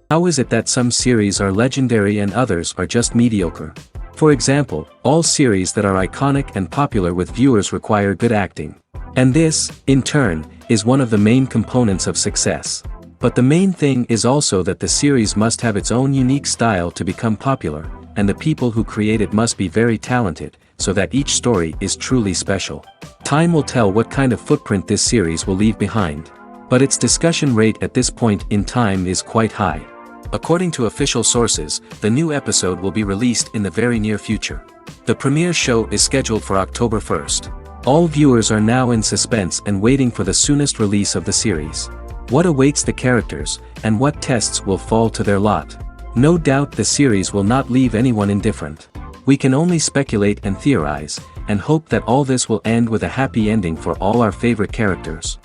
How is it that some series are legendary and others are just mediocre? For example, all series that are iconic and popular with viewers require good acting. And this, in turn, is one of the main components of success. But the main thing is also that the series must have its own unique style to become popular, and the people who create it must be very talented, so that each story is truly special. Time will tell what kind of footprint this series will leave behind. But its discussion rate at this point in time is quite high. According to official sources, the new episode will be released in the very near future. The premiere show is scheduled for October 1st. All viewers are now in suspense and waiting for the soonest release of the series. What awaits the characters, and what tests will fall to their lot? No doubt the series will not leave anyone indifferent. We can only speculate and theorize, and hope that all this will end with a happy ending for all our favorite characters.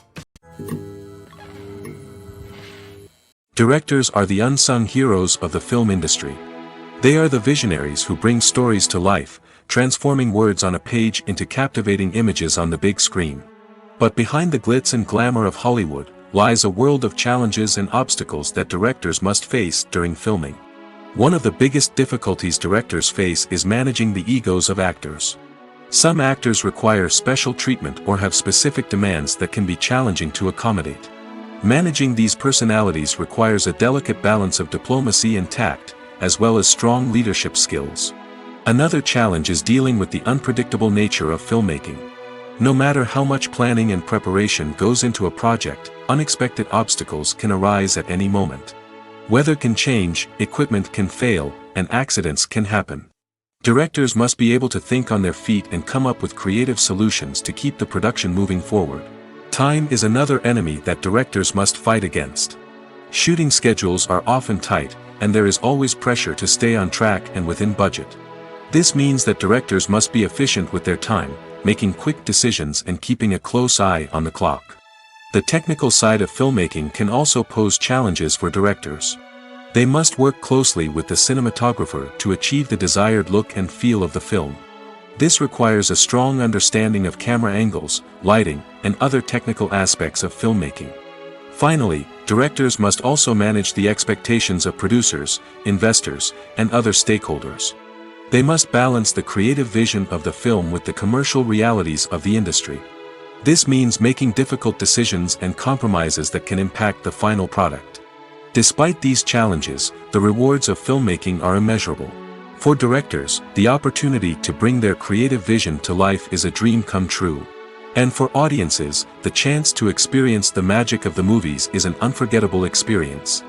Directors are the unsung heroes of the film industry. They are the visionaries who bring stories to life, transforming words on a page into captivating images on the big screen. But behind the glitz and glamour of Hollywood, lies a world of challenges and obstacles that directors must face during filming. One of the biggest difficulties directors face is managing the egos of actors. Some actors require special treatment or have specific demands that can be challenging to accommodate. Managing these personalities requires a delicate balance of diplomacy and tact, as well as strong leadership skills. Another challenge is dealing with the unpredictable nature of filmmaking. No matter how much planning and preparation goes into a project, unexpected obstacles can arise at any moment. Weather can change, equipment can fail, and accidents can happen. Directors must be able to think on their feet and come up with creative solutions to keep the production moving forward. Time is another enemy that directors must fight against. Shooting schedules are often tight, and there is always pressure to stay on track and within budget. This means that directors must be efficient with their time, making quick decisions and keeping a close eye on the clock. The technical side of filmmaking can also pose challenges for directors. They must work closely with the cinematographer to achieve the desired look and feel of the film. This requires a strong understanding of camera angles, lighting, and other technical aspects of filmmaking. Finally, directors must also manage the expectations of producers, investors, and other stakeholders. They must balance the creative vision of the film with the commercial realities of the industry. This means making difficult decisions and compromises that can impact the final product. Despite these challenges, the rewards of filmmaking are immeasurable. For directors, the opportunity to bring their creative vision to life is a dream come true. And for audiences, the chance to experience the magic of the movies is an unforgettable experience.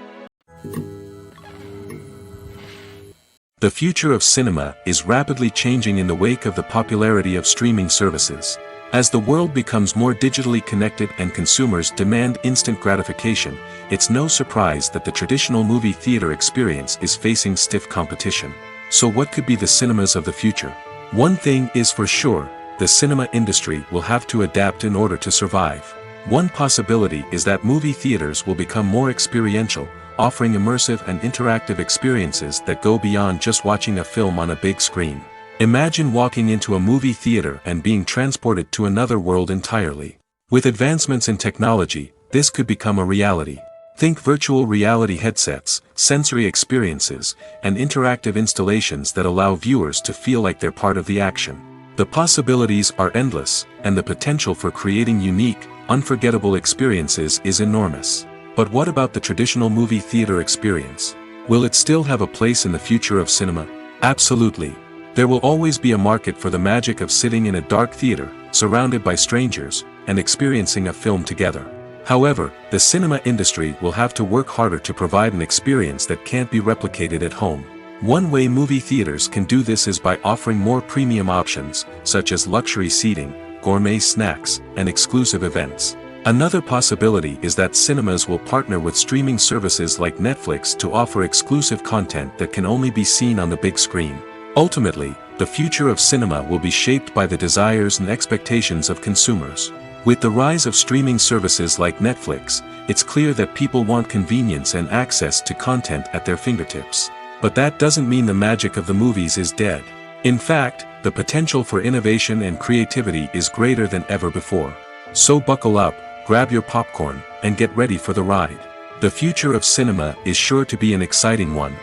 The future of cinema is rapidly changing in the wake of the popularity of streaming services. As the world becomes more digitally connected and consumers demand instant gratification, it's no surprise that the traditional movie theater experience is facing stiff competition. So what could be the cinemas of the future? One thing is for sure, the cinema industry will have to adapt in order to survive. One possibility is that movie theaters will become more experiential, offering immersive and interactive experiences that go beyond just watching a film on a big screen. Imagine walking into a movie theater and being transported to another world entirely. With advancements in technology, this could become a reality. Think virtual reality headsets, sensory experiences, and interactive installations that allow viewers to feel like they're part of the action. The possibilities are endless, and the potential for creating unique, unforgettable experiences is enormous. But what about the traditional movie theater experience? Will it still have a place in the future of cinema? Absolutely. There will always be a market for the magic of sitting in a dark theater, surrounded by strangers, and experiencing a film together. However, the cinema industry will have to work harder to provide an experience that can't be replicated at home. One way movie theaters can do this is by offering more premium options, such as luxury seating, gourmet snacks, and exclusive events. Another possibility is that cinemas will partner with streaming services like Netflix to offer exclusive content that can only be seen on the big screen. Ultimately, the future of cinema will be shaped by the desires and expectations of consumers. With the rise of streaming services like Netflix, it's clear that people want convenience and access to content at their fingertips. But that doesn't mean the magic of the movies is dead. In fact, the potential for innovation and creativity is greater than ever before. So buckle up, grab your popcorn, and get ready for the ride. The future of cinema is sure to be an exciting one.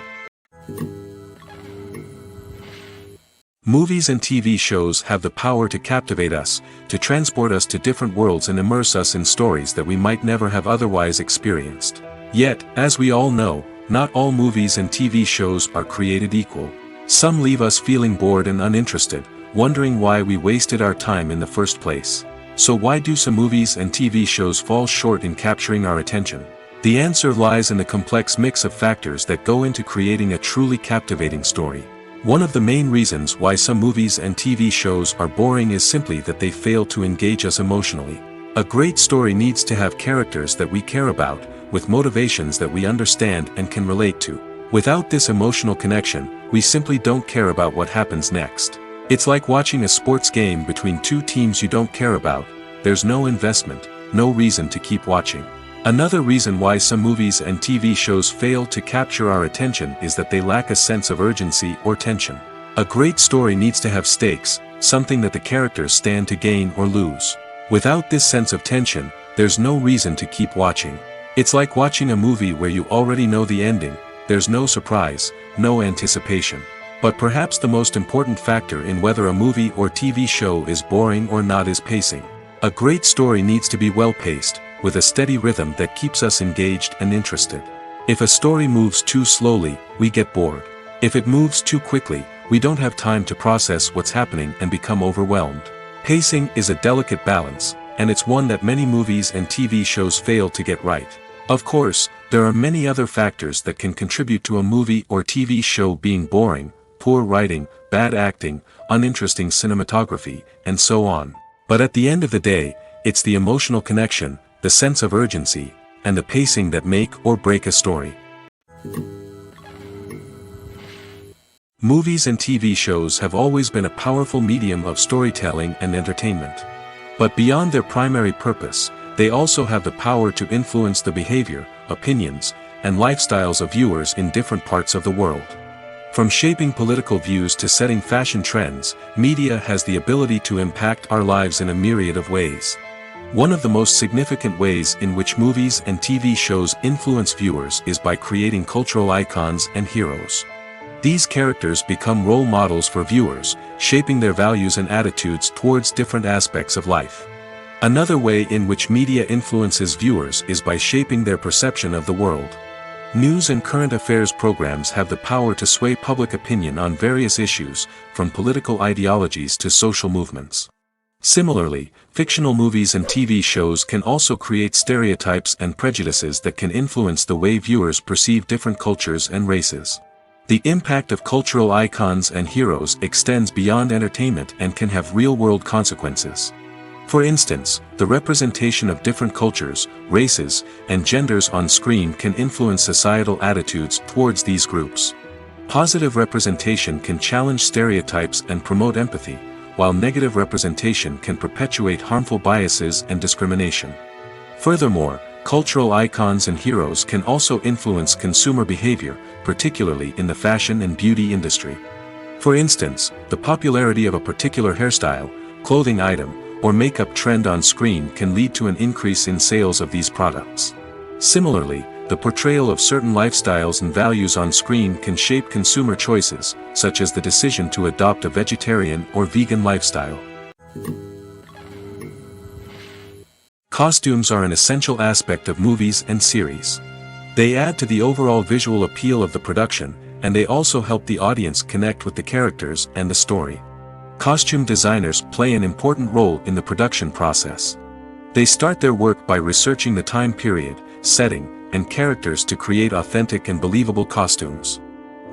Movies and TV shows have the power to captivate us, to transport us to different worlds and immerse us in stories that we might never have otherwise experienced. Yet, as we all know, not all movies and TV shows are created equal. Some leave us feeling bored and uninterested, wondering why we wasted our time in the first place. So why do some movies and TV shows fall short in capturing our attention? The answer lies in the complex mix of factors that go into creating a truly captivating story. One of the main reasons why some movies and TV shows are boring is simply that they fail to engage us emotionally. A great story needs to have characters that we care about, with motivations that we understand and can relate to. Without this emotional connection, we simply don't care about what happens next. It's like watching a sports game between two teams you don't care about. There's no investment, no reason to keep watching. Another reason why some movies and TV shows fail to capture our attention is that they lack a sense of urgency or tension. A great story needs to have stakes, something that the characters stand to gain or lose. Without this sense of tension, there's no reason to keep watching. It's like watching a movie where you already know the ending, there's no surprise, no anticipation. But perhaps the most important factor in whether a movie or TV show is boring or not is pacing. A great story needs to be well-paced, with a steady rhythm that keeps us engaged and interested. If a story moves too slowly, we get bored. If it moves too quickly, we don't have time to process what's happening and become overwhelmed. Pacing is a delicate balance, and it's one that many movies and TV shows fail to get right. Of course, there are many other factors that can contribute to a movie or TV show being boring: poor writing, bad acting, uninteresting cinematography, and so on. But at the end of the day, it's the emotional connection, the sense of urgency, and the pacing that make or break a story. Movies and TV shows have always been a powerful medium of storytelling and entertainment. But beyond their primary purpose, they also have the power to influence the behavior, opinions, and lifestyles of viewers in different parts of the world. From shaping political views to setting fashion trends, media has the ability to impact our lives in a myriad of ways. One of the most significant ways in which movies and TV shows influence viewers is by creating cultural icons and heroes. These characters become role models for viewers, shaping their values and attitudes towards different aspects of life. Another way in which media influences viewers is by shaping their perception of the world. News and current affairs programs have the power to sway public opinion on various issues, from political ideologies to social movements. Similarly, fictional movies and TV shows can also create stereotypes and prejudices that can influence the way viewers perceive different cultures and races. The impact of cultural icons and heroes extends beyond entertainment and can have real-world consequences. For instance, the representation of different cultures, races, and genders on screen can influence societal attitudes towards these groups. Positive representation can challenge stereotypes and promote empathy, while negative representation can perpetuate harmful biases and discrimination. Furthermore, cultural icons and heroes can also influence consumer behavior, particularly in the fashion and beauty industry. For instance, the popularity of a particular hairstyle, clothing item, or makeup trend on screen can lead to an increase in sales of these products. Similarly, the portrayal of certain lifestyles and values on screen can shape consumer choices, such as the decision to adopt a vegetarian or vegan lifestyle. Costumes are an essential aspect of movies and series. They add to the overall visual appeal of the production, and they also help the audience connect with the characters and the story. Costume designers play an important role in the production process. They start their work by researching the time period, setting, and characters to create authentic and believable costumes.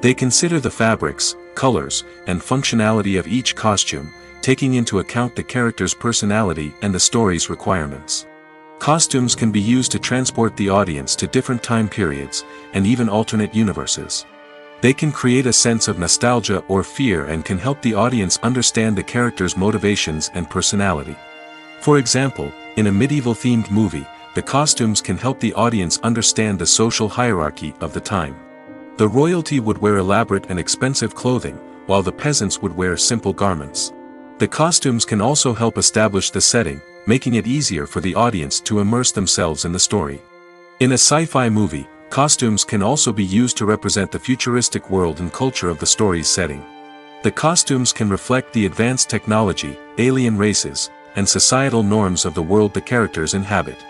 They consider the fabrics, colors, and functionality of each costume, taking into account the character's personality and the story's requirements. Costumes can be used to transport the audience to different time periods, and even alternate universes. They can create a sense of nostalgia or fear and can help the audience understand the character's motivations and personality. For example, in a medieval-themed movie, the costumes can help the audience understand the social hierarchy of the time. The royalty would wear elaborate and expensive clothing, while the peasants would wear simple garments. The costumes can also help establish the setting, making it easier for the audience to immerse themselves in the story. In a sci-fi movie, costumes can also be used to represent the futuristic world and culture of the story's setting. The costumes can reflect the advanced technology, alien races, and societal norms of the world the characters inhabit.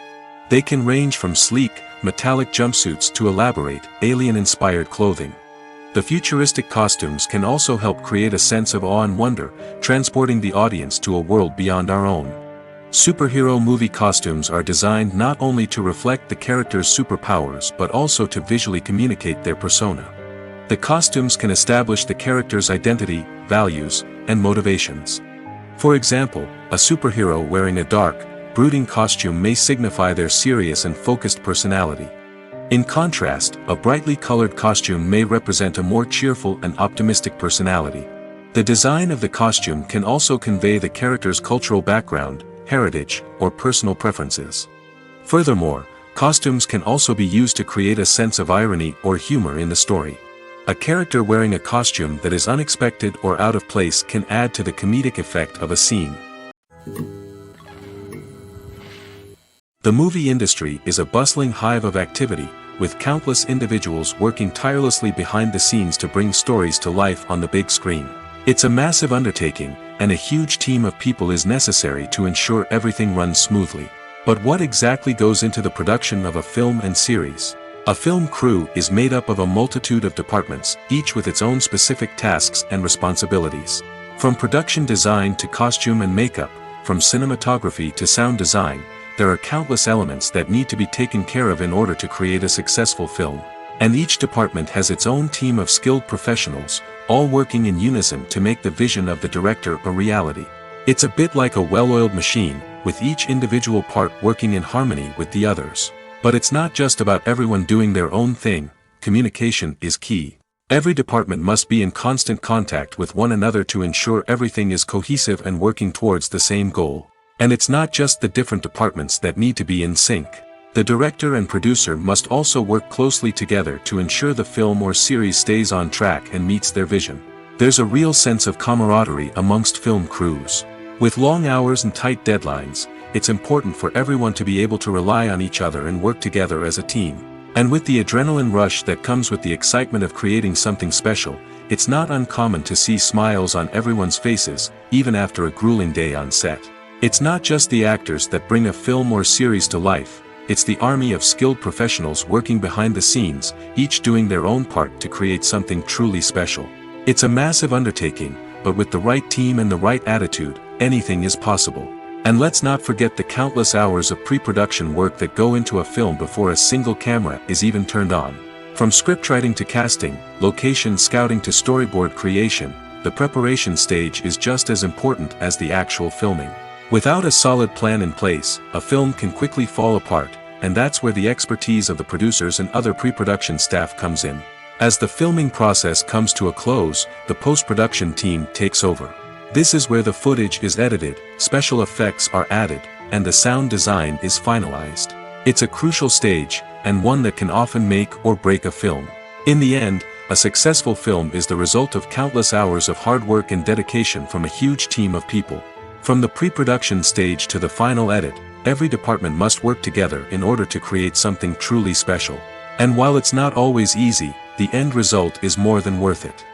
They can range from sleek, metallic jumpsuits to elaborate, alien-inspired clothing. The futuristic costumes can also help create a sense of awe and wonder, transporting the audience to a world beyond our own. Superhero movie costumes are designed not only to reflect the character's superpowers but also to visually communicate their persona. The costumes can establish the character's identity, values, and motivations. For example, a superhero wearing a dark, brooding costume may signify their serious and focused personality. In contrast, a brightly colored costume may represent a more cheerful and optimistic personality. The design of the costume can also convey the character's cultural background, heritage, or personal preferences. Furthermore, costumes can also be used to create a sense of irony or humor in the story. A character wearing a costume that is unexpected or out of place can add to the comedic effect of a scene. The movie industry is a bustling hive of activity, with countless individuals working tirelessly behind the scenes to bring stories to life on the big screen. It's a massive undertaking, and a huge team of people is necessary to ensure everything runs smoothly. But what exactly goes into the production of a film and series? A film crew is made up of a multitude of departments, each with its own specific tasks and responsibilities. From production design to costume and makeup, from cinematography to sound design, there are countless elements that need to be taken care of in order to create a successful film. And each department has its own team of skilled professionals, all working in unison to make the vision of the director a reality. It's a bit like a well-oiled machine, with each individual part working in harmony with the others. But it's not just about everyone doing their own thing. Communication is key. Every department must be in constant contact with one another to ensure everything is cohesive and working towards the same goal. And it's not just the different departments that need to be in sync. The director and producer must also work closely together to ensure the film or series stays on track and meets their vision. There's a real sense of camaraderie amongst film crews. With long hours and tight deadlines, it's important for everyone to be able to rely on each other and work together as a team. And with the adrenaline rush that comes with the excitement of creating something special, it's not uncommon to see smiles on everyone's faces, even after a grueling day on set. It's not just the actors that bring a film or series to life. It's the army of skilled professionals working behind the scenes, each doing their own part to create something truly special. It's a massive undertaking, but with the right team and the right attitude, anything is possible. And let's not forget the countless hours of pre-production work that go into a film before a single camera is even turned on. From scriptwriting to casting, location scouting to storyboard creation, the preparation stage is just as important as the actual filming. Without a solid plan in place, a film can quickly fall apart, and that's where the expertise of the producers and other pre-production staff comes in. As the filming process comes to a close, the post-production team takes over. This is where the footage is edited, special effects are added, and the sound design is finalized. It's a crucial stage, and one that can often make or break a film. In the end, a successful film is the result of countless hours of hard work and dedication from a huge team of people. From the pre-production stage to the final edit, every department must work together in order to create something truly special. And while it's not always easy, the end result is more than worth it.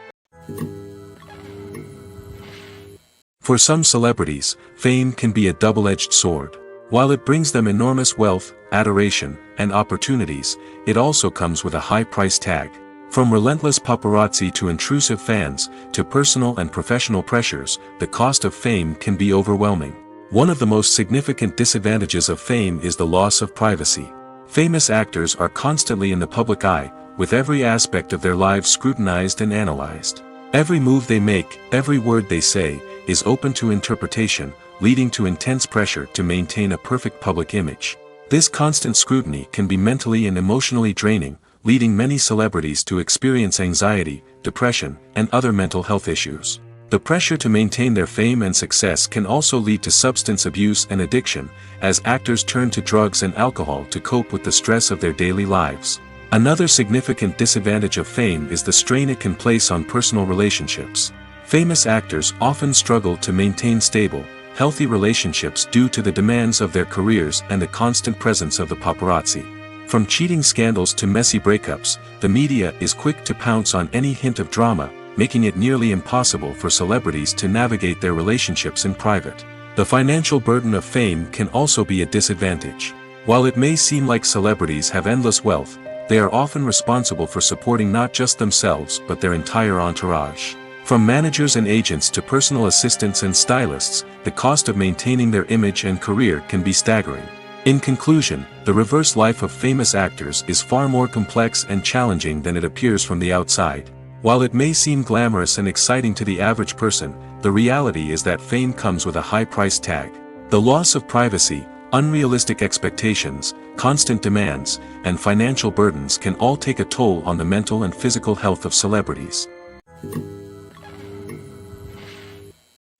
For some celebrities, fame can be a double-edged sword. While it brings them enormous wealth, adoration, and opportunities, it also comes with a high price tag. From relentless paparazzi to intrusive fans, to personal and professional pressures, the cost of fame can be overwhelming. One of the most significant disadvantages of fame is the loss of privacy. Famous actors are constantly in the public eye, with every aspect of their lives scrutinized and analyzed. Every move they make, every word they say, is open to interpretation, leading to intense pressure to maintain a perfect public image. This constant scrutiny can be mentally and emotionally draining, leading many celebrities to experience anxiety, depression, and other mental health issues. The pressure to maintain their fame and success can also lead to substance abuse and addiction, as actors turn to drugs and alcohol to cope with the stress of their daily lives. Another significant disadvantage of fame is the strain it can place on personal relationships. Famous actors often struggle to maintain stable, healthy relationships due to the demands of their careers and the constant presence of the paparazzi. From cheating scandals to messy breakups, the media is quick to pounce on any hint of drama, making it nearly impossible for celebrities to navigate their relationships in private. The financial burden of fame can also be a disadvantage. While it may seem like celebrities have endless wealth, they are often responsible for supporting not just themselves but their entire entourage. From managers and agents to personal assistants and stylists, the cost of maintaining their image and career can be staggering. In conclusion, the reverse life of famous actors is far more complex and challenging than it appears from the outside. While it may seem glamorous and exciting to the average person, the reality is that fame comes with a high price tag. The loss of privacy, unrealistic expectations, constant demands, and financial burdens can all take a toll on the mental and physical health of celebrities.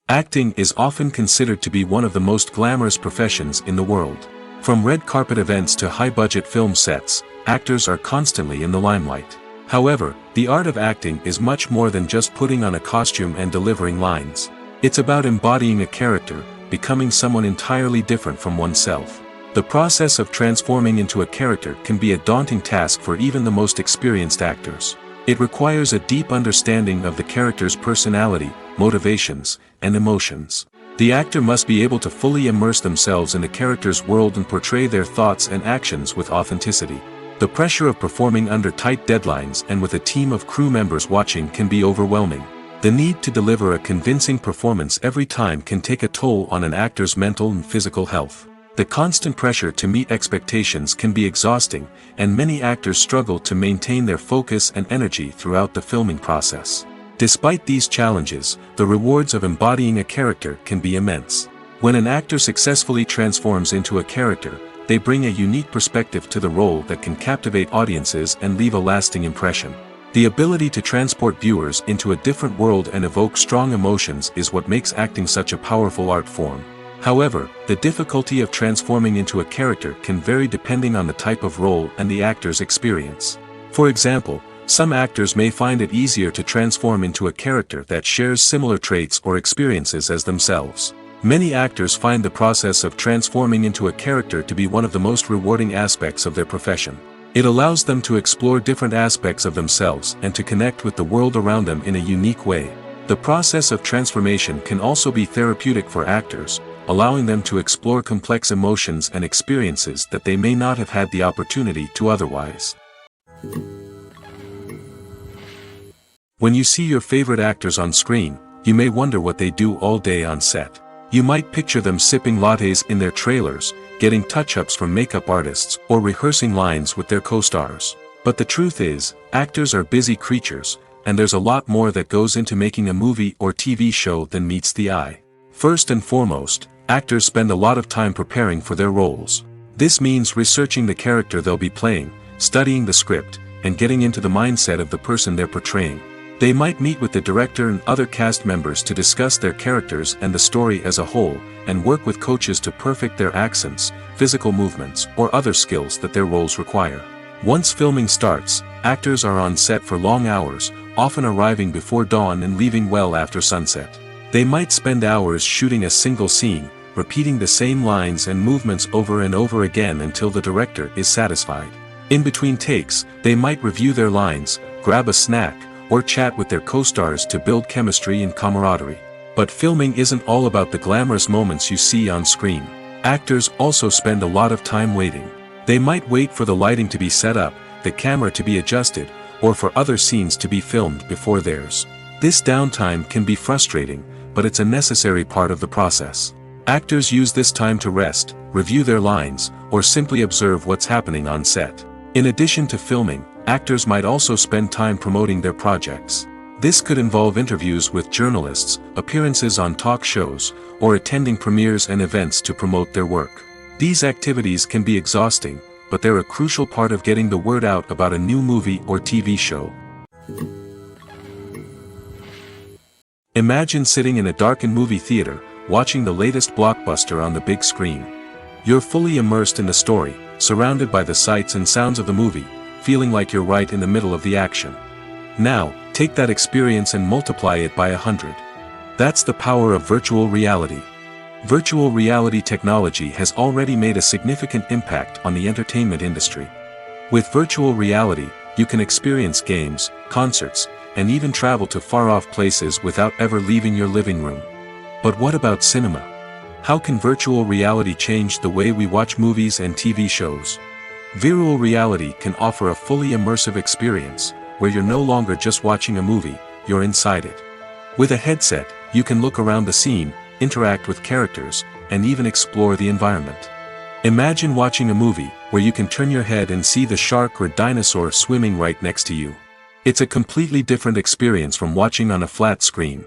Acting is often considered to be one of the most glamorous professions in the world. From red carpet events to high-budget film sets, actors are constantly in the limelight. However, the art of acting is much more than just putting on a costume and delivering lines. It's about embodying a character, becoming someone entirely different from oneself. The process of transforming into a character can be a daunting task for even the most experienced actors. It requires a deep understanding of the character's personality, motivations, and emotions. The actor must be able to fully immerse themselves in the character's world and portray their thoughts and actions with authenticity. The pressure of performing under tight deadlines and with a team of crew members watching can be overwhelming. The need to deliver a convincing performance every time can take a toll on an actor's mental and physical health. The constant pressure to meet expectations can be exhausting, and many actors struggle to maintain their focus and energy throughout the filming process. Despite these challenges, the rewards of embodying a character can be immense. When an actor successfully transforms into a character, they bring a unique perspective to the role that can captivate audiences and leave a lasting impression. The ability to transport viewers into a different world and evoke strong emotions is what makes acting such a powerful art form. However, the difficulty of transforming into a character can vary depending on the type of role and the actor's experience. For example, some actors may find it easier to transform into a character that shares similar traits or experiences as themselves. Many actors find the process of transforming into a character to be one of the most rewarding aspects of their profession. It allows them to explore different aspects of themselves and to connect with the world around them in a unique way. The process of transformation can also be therapeutic for actors, allowing them to explore complex emotions and experiences that they may not have had the opportunity to otherwise. When you see your favorite actors on screen, you may wonder what they do all day on set. You might picture them sipping lattes in their trailers, getting touch-ups from makeup artists, or rehearsing lines with their co-stars. But the truth is, actors are busy creatures, and there's a lot more that goes into making a movie or TV show than meets the eye. First and foremost, actors spend a lot of time preparing for their roles. This means researching the character they'll be playing, studying the script, and getting into the mindset of the person they're portraying. They might meet with the director and other cast members to discuss their characters and the story as a whole, and work with coaches to perfect their accents, physical movements, or other skills that their roles require. Once filming starts, actors are on set for long hours, often arriving before dawn and leaving well after sunset. They might spend hours shooting a single scene, repeating the same lines and movements over and over again until the director is satisfied. In between takes, they might review their lines, grab a snack, or chat with their co-stars to build chemistry and camaraderie. But filming isn't all about the glamorous moments you see on screen. Actors also spend a lot of time waiting. They might wait for the lighting to be set up, the camera to be adjusted, or for other scenes to be filmed before theirs. This downtime can be frustrating, but it's a necessary part of the process. Actors use this time to rest, review their lines, or simply observe what's happening on set. In addition to filming, actors might also spend time promoting their projects. This could involve interviews with journalists, appearances on talk shows, or attending premieres and events to promote their work. These activities can be exhausting, but they're a crucial part of getting the word out about a new movie or TV show. Imagine sitting in a darkened movie theater, watching the latest blockbuster on the big screen. You're fully immersed in the story, surrounded by the sights and sounds of the movie, feeling like you're right in the middle of the action. Now, take that experience and multiply it by 100. That's the power of virtual reality. Virtual reality technology has already made a significant impact on the entertainment industry. With virtual reality, you can experience games, concerts, and even travel to far-off places without ever leaving your living room. But what about cinema? How can virtual reality change the way we watch movies and TV shows? Virtual reality can offer a fully immersive experience, where you're no longer just watching a movie, you're inside it. With a headset, you can look around the scene, interact with characters, and even explore the environment. Imagine watching a movie, where you can turn your head and see the shark or dinosaur swimming right next to you. It's a completely different experience from watching on a flat screen.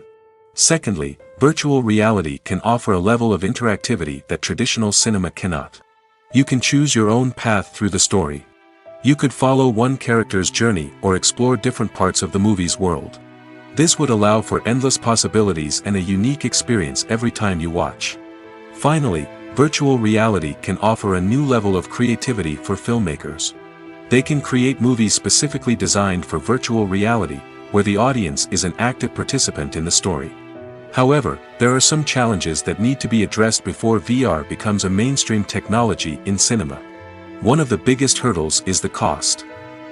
Secondly, virtual reality can offer a level of interactivity that traditional cinema cannot. You can choose your own path through the story. You could follow one character's journey or explore different parts of the movie's world. This would allow for endless possibilities and a unique experience every time you watch. Finally, virtual reality can offer a new level of creativity for filmmakers. They can create movies specifically designed for virtual reality, where the audience is an active participant in the story. However, there are some challenges that need to be addressed before VR becomes a mainstream technology in cinema. One of the biggest hurdles is the cost.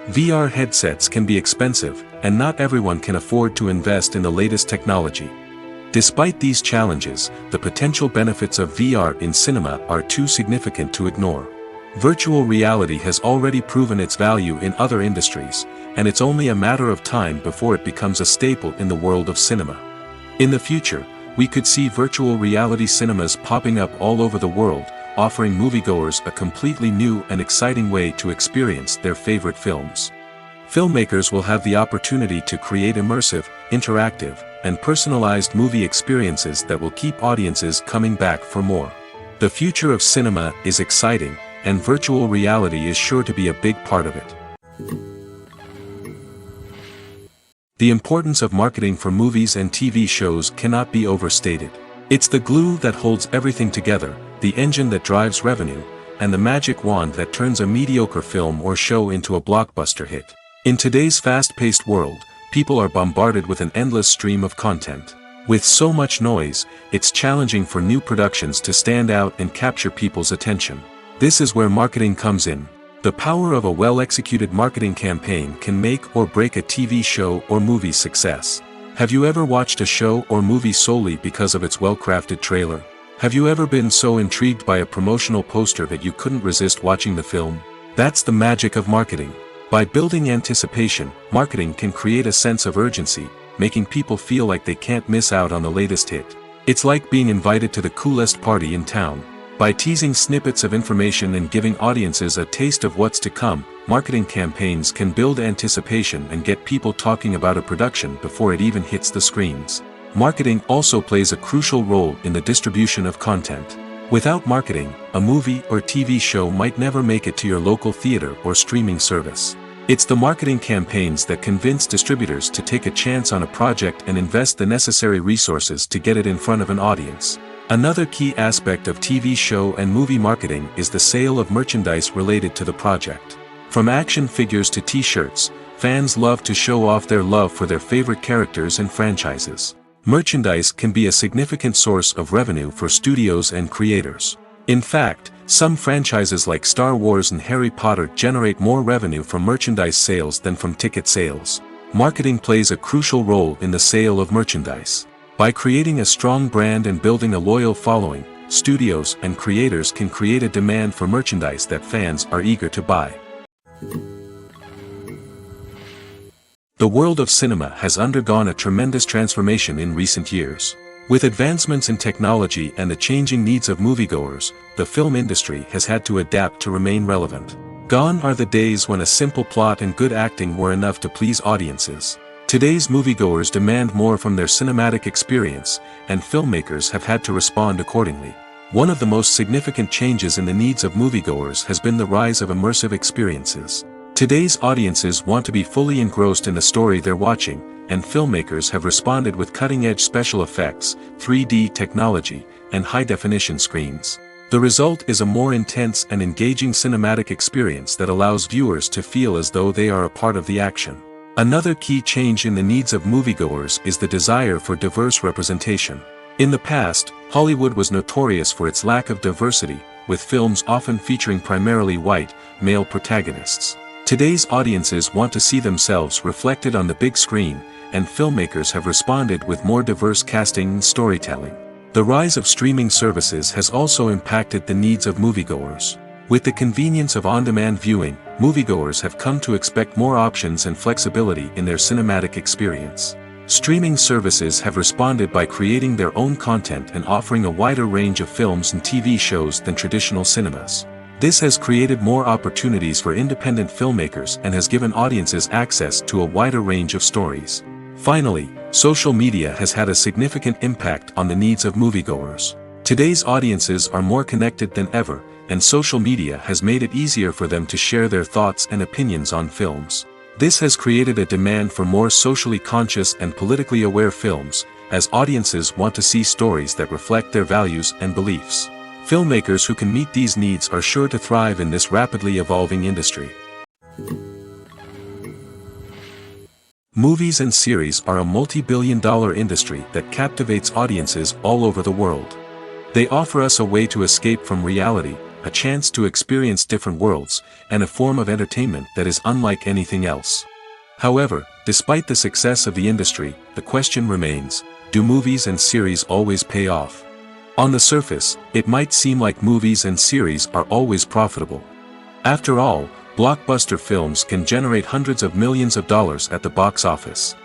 VR headsets can be expensive, and not everyone can afford to invest in the latest technology. Despite these challenges, the potential benefits of VR in cinema are too significant to ignore. Virtual reality has already proven its value in other industries, and it's only a matter of time before it becomes a staple in the world of cinema. In the future, we could see virtual reality cinemas popping up all over the world, offering moviegoers a completely new and exciting way to experience their favorite films. Filmmakers will have the opportunity to create immersive, interactive, and personalized movie experiences that will keep audiences coming back for more. The future of cinema is exciting, and virtual reality is sure to be a big part of it. The importance of marketing for movies and TV shows cannot be overstated. It's the glue that holds everything together, the engine that drives revenue, and the magic wand that turns a mediocre film or show into a blockbuster hit. In today's fast-paced world, people are bombarded with an endless stream of content. With so much noise, it's challenging for new productions to stand out and capture people's attention. This is where marketing comes in. The power of a well-executed marketing campaign can make or break a TV show or movie's success. Have you ever watched a show or movie solely because of its well-crafted trailer? Have you ever been so intrigued by a promotional poster that you couldn't resist watching the film? That's the magic of marketing. By building anticipation, marketing can create a sense of urgency, making people feel like they can't miss out on the latest hit. It's like being invited to the coolest party in town. By teasing snippets of information and giving audiences a taste of what's to come, marketing campaigns can build anticipation and get people talking about a production before it even hits the screens. Marketing also plays a crucial role in the distribution of content. Without marketing, a movie or TV show might never make it to your local theater or streaming service. It's the marketing campaigns that convince distributors to take a chance on a project and invest the necessary resources to get it in front of an audience. Another key aspect of TV show and movie marketing is the sale of merchandise related to the project. From action figures to t-shirts, fans love to show off their love for their favorite characters and franchises. Merchandise can be a significant source of revenue for studios and creators. In fact, some franchises like Star Wars and Harry Potter generate more revenue from merchandise sales than from ticket sales. Marketing plays a crucial role in the sale of merchandise. By creating a strong brand and building a loyal following, studios and creators can create a demand for merchandise that fans are eager to buy. The world of cinema has undergone a tremendous transformation in recent years. With advancements in technology and the changing needs of moviegoers, the film industry has had to adapt to remain relevant. Gone are the days when a simple plot and good acting were enough to please audiences. Today's moviegoers demand more from their cinematic experience, and filmmakers have had to respond accordingly. One of the most significant changes in the needs of moviegoers has been the rise of immersive experiences. Today's audiences want to be fully engrossed in the story they're watching, and filmmakers have responded with cutting-edge special effects, 3D technology, and high-definition screens. The result is a more intense and engaging cinematic experience that allows viewers to feel as though they are a part of the action. Another key change in the needs of moviegoers is the desire for diverse representation. In the past, Hollywood was notorious for its lack of diversity, with films often featuring primarily white, male protagonists. Today's audiences want to see themselves reflected on the big screen, and filmmakers have responded with more diverse casting and storytelling. The rise of streaming services has also impacted the needs of moviegoers. With the convenience of on-demand viewing, moviegoers have come to expect more options and flexibility in their cinematic experience. Streaming services have responded by creating their own content and offering a wider range of films and TV shows than traditional cinemas. This has created more opportunities for independent filmmakers and has given audiences access to a wider range of stories. Finally, social media has had a significant impact on the needs of moviegoers. Today's audiences are more connected than ever, and social media has made it easier for them to share their thoughts and opinions on films. This has created a demand for more socially conscious and politically aware films, as audiences want to see stories that reflect their values and beliefs. Filmmakers who can meet these needs are sure to thrive in this rapidly evolving industry. Movies and series are a multi-billion-dollar industry that captivates audiences all over the world. They offer us a way to escape from reality, a chance to experience different worlds, and a form of entertainment that is unlike anything else. However, despite the success of the industry, the question remains, do movies and series always pay off? On the surface, it might seem like movies and series are always profitable. After all, blockbuster films can generate hundreds of millions of dollars at the box office.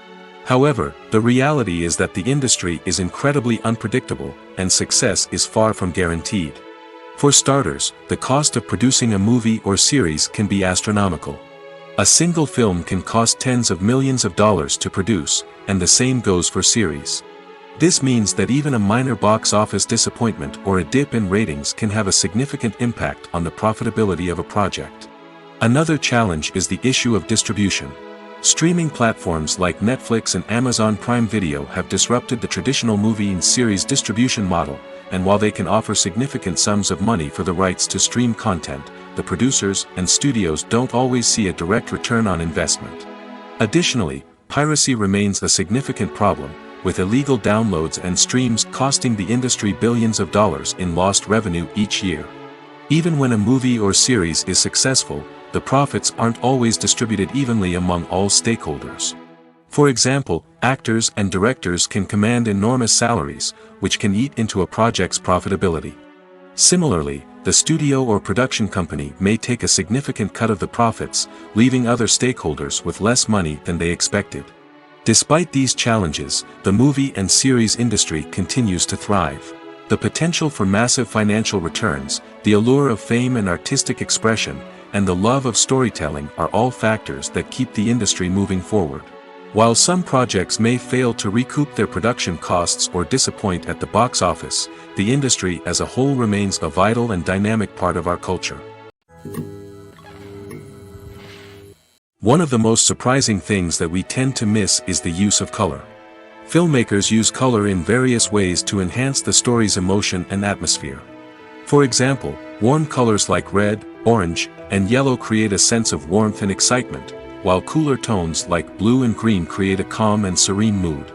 However, the reality is that the industry is incredibly unpredictable, and success is far from guaranteed. For starters, the cost of producing a movie or series can be astronomical. A single film can cost tens of millions of dollars to produce, and the same goes for series. This means that even a minor box office disappointment or a dip in ratings can have a significant impact on the profitability of a project. Another challenge is the issue of distribution. Streaming platforms like Netflix and Amazon Prime Video have disrupted the traditional movie and series distribution model, and while they can offer significant sums of money for the rights to stream content, the producers and studios don't always see a direct return on investment. Additionally, piracy remains a significant problem, with illegal downloads and streams costing the industry billions of dollars in lost revenue each year. Even when a movie or series is successful, the profits aren't always distributed evenly among all stakeholders. For example, actors and directors can command enormous salaries, which can eat into a project's profitability. Similarly, the studio or production company may take a significant cut of the profits, leaving other stakeholders with less money than they expected. Despite these challenges, the movie and series industry continues to thrive. The potential for massive financial returns, the allure of fame and artistic expression, and the love of storytelling are all factors that keep the industry moving forward. While some projects may fail to recoup their production costs or disappoint at the box office, the industry as a whole remains a vital and dynamic part of our culture. One of the most surprising things that we tend to miss is the use of color. Filmmakers use color in various ways to enhance the story's emotion and atmosphere. For example, warm colors like red, orange, and yellow create a sense of warmth and excitement, while cooler tones like blue and green create a calm and serene mood.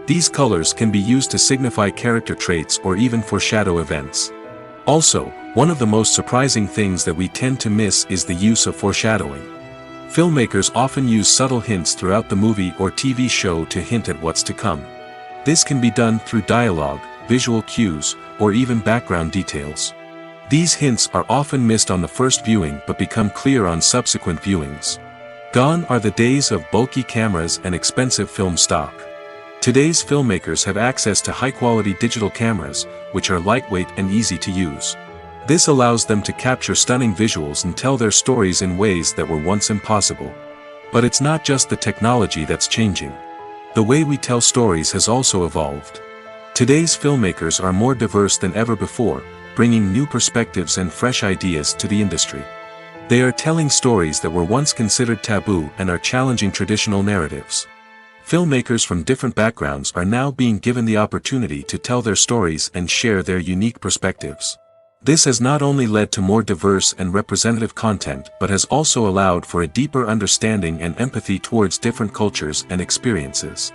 These colors can be used to signify character traits or even foreshadow events. Also, one of the most surprising things that we tend to miss is the use of foreshadowing. Filmmakers often use subtle hints throughout the movie or TV show to hint at what's to come. This can be done through dialogue, visual cues, or even background details. These hints are often missed on the first viewing but become clear on subsequent viewings. Gone are the days of bulky cameras and expensive film stock. Today's filmmakers have access to high-quality digital cameras, which are lightweight and easy to use. This allows them to capture stunning visuals and tell their stories in ways that were once impossible. But it's not just the technology that's changing. The way we tell stories has also evolved. Today's filmmakers are more diverse than ever before, bringing new perspectives and fresh ideas to the industry. They are telling stories that were once considered taboo and are challenging traditional narratives. Filmmakers from different backgrounds are now being given the opportunity to tell their stories and share their unique perspectives. This has not only led to more diverse and representative content but has also allowed for a deeper understanding and empathy towards different cultures and experiences.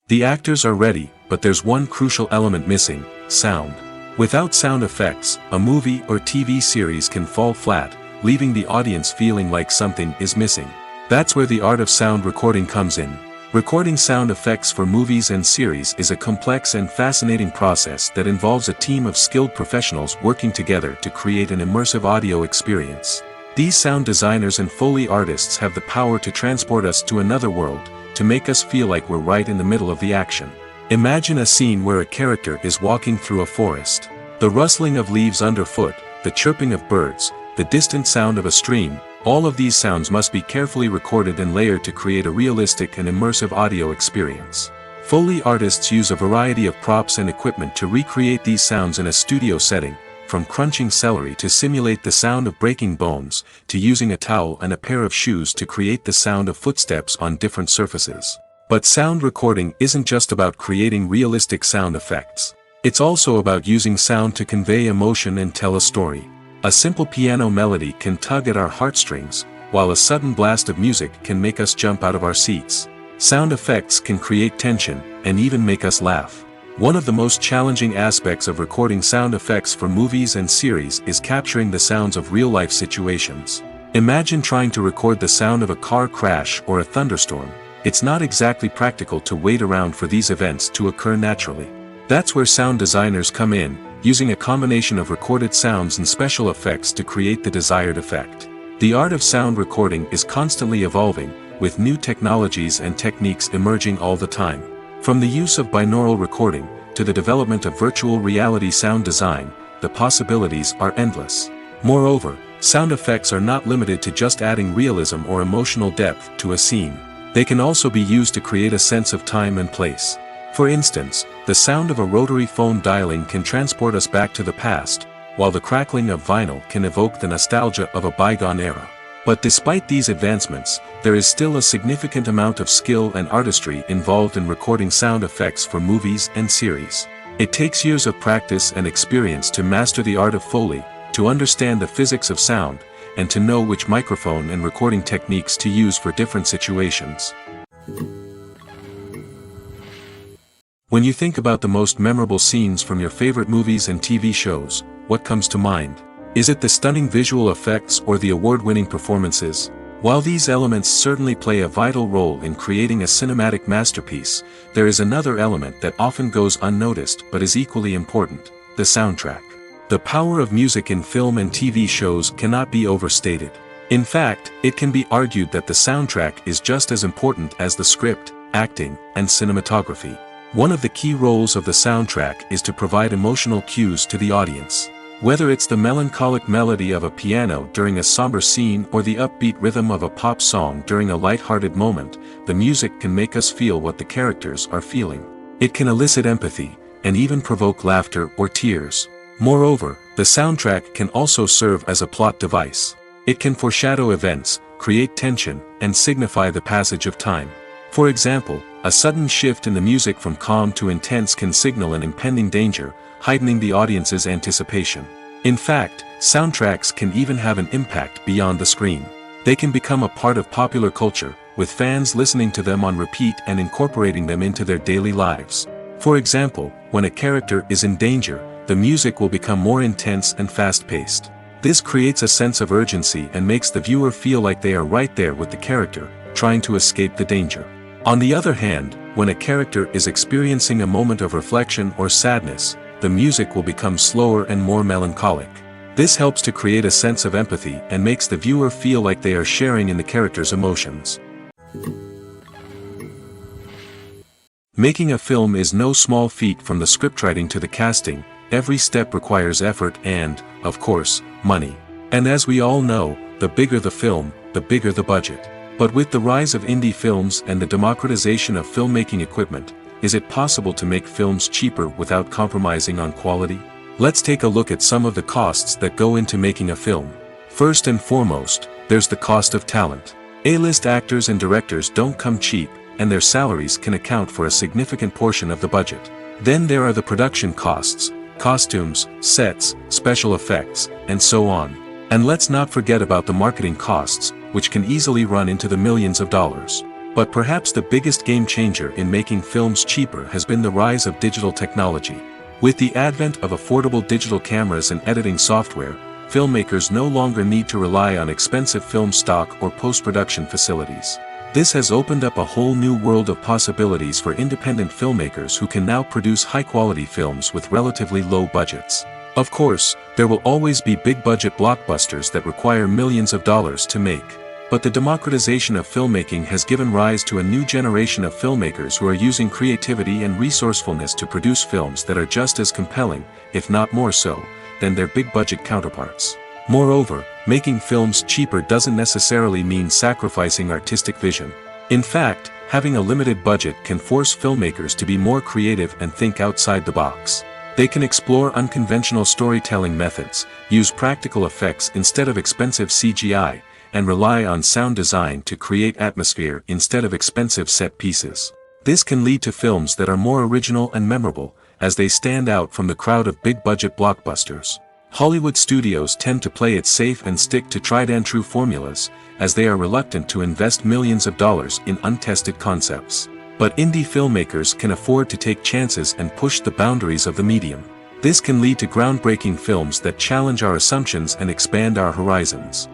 The actors are ready, but there's one crucial element missing: sound. Without sound effects, a movie or TV series can fall flat, leaving the audience feeling like something is missing. That's where the art of sound recording comes in. Recording sound effects for movies and series is a complex and fascinating process that involves a team of skilled professionals working together to create an immersive audio experience. These sound designers and Foley artists have the power to transport us to another world, to make us feel like we're right in the middle of the action. Imagine a scene where a character is walking through a forest. The rustling of leaves underfoot, the chirping of birds, the distant sound of a stream, all of these sounds must be carefully recorded and layered to create a realistic and immersive audio experience. Foley artists use a variety of props and equipment to recreate these sounds in a studio setting, from crunching celery to simulate the sound of breaking bones, to using a towel and a pair of shoes to create the sound of footsteps on different surfaces. But sound recording isn't just about creating realistic sound effects. It's also about using sound to convey emotion and tell a story. A simple piano melody can tug at our heartstrings, while a sudden blast of music can make us jump out of our seats. Sound effects can create tension, and even make us laugh. One of the most challenging aspects of recording sound effects for movies and series is capturing the sounds of real-life situations. Imagine trying to record the sound of a car crash or a thunderstorm. It's not exactly practical to wait around for these events to occur naturally. That's where sound designers come in, using a combination of recorded sounds and special effects to create the desired effect. The art of sound recording is constantly evolving, with new technologies and techniques emerging all the time. From the use of binaural recording, to the development of virtual reality sound design, the possibilities are endless. Moreover, sound effects are not limited to just adding realism or emotional depth to a scene. They can also be used to create a sense of time and place. For instance, the sound of a rotary phone dialing can transport us back to the past, while the crackling of vinyl can evoke the nostalgia of a bygone era. But despite these advancements, there is still a significant amount of skill and artistry involved in recording sound effects for movies and series. It takes years of practice and experience to master the art of Foley, to understand the physics of sound, and to know which microphone and recording techniques to use for different situations. When you think about the most memorable scenes from your favorite movies and TV shows, what comes to mind? Is it the stunning visual effects or the award-winning performances? While these elements certainly play a vital role in creating a cinematic masterpiece, there is another element that often goes unnoticed but is equally important: the soundtrack. The power of music in film and TV shows cannot be overstated. In fact, it can be argued that the soundtrack is just as important as the script, acting, and cinematography. One of the key roles of the soundtrack is to provide emotional cues to the audience. Whether it's the melancholic melody of a piano during a somber scene or the upbeat rhythm of a pop song during a light-hearted moment, the music can make us feel what the characters are feeling. It can elicit empathy, and even provoke laughter or tears. Moreover, the soundtrack can also serve as a plot device. It can foreshadow events, create tension, and signify the passage of time. For example, a sudden shift in the music from calm to intense can signal an impending danger, heightening the audience's anticipation. In fact, soundtracks can even have an impact beyond the screen. They can become a part of popular culture, with fans listening to them on repeat and incorporating them into their daily lives. For example, when a character is in danger, the music will become more intense and fast-paced. This creates a sense of urgency and makes the viewer feel like they are right there with the character, trying to escape the danger. On the other hand, when a character is experiencing a moment of reflection or sadness, the music will become slower and more melancholic. This helps to create a sense of empathy and makes the viewer feel like they are sharing in the character's emotions. Making a film is no small feat. From the scriptwriting to the casting, every step requires effort and, of course, money. And as we all know, the bigger the film, the bigger the budget. But with the rise of indie films and the democratization of filmmaking equipment, is it possible to make films cheaper without compromising on quality? Let's take a look at some of the costs that go into making a film. First and foremost, there's the cost of talent. A-list actors and directors don't come cheap, and their salaries can account for a significant portion of the budget. Then there are the production costs, costumes, sets, special effects, and so on. And let's not forget about the marketing costs, which can easily run into the millions of dollars. But perhaps the biggest game changer in making films cheaper has been the rise of digital technology. With the advent of affordable digital cameras and editing software, filmmakers no longer need to rely on expensive film stock or post-production facilities. This has opened up a whole new world of possibilities for independent filmmakers who can now produce high-quality films with relatively low budgets. Of course, there will always be big-budget blockbusters that require millions of dollars to make. But the democratization of filmmaking has given rise to a new generation of filmmakers who are using creativity and resourcefulness to produce films that are just as compelling, if not more so, than their big-budget counterparts. Moreover, making films cheaper doesn't necessarily mean sacrificing artistic vision. In fact, having a limited budget can force filmmakers to be more creative and think outside the box. They can explore unconventional storytelling methods, use practical effects instead of expensive CGI, and rely on sound design to create atmosphere instead of expensive set pieces. This can lead to films that are more original and memorable, as they stand out from the crowd of big-budget blockbusters. Hollywood studios tend to play it safe and stick to tried-and-true formulas, as they are reluctant to invest millions of dollars in untested concepts. But indie filmmakers can afford to take chances and push the boundaries of the medium. This can lead to groundbreaking films that challenge our assumptions and expand our horizons.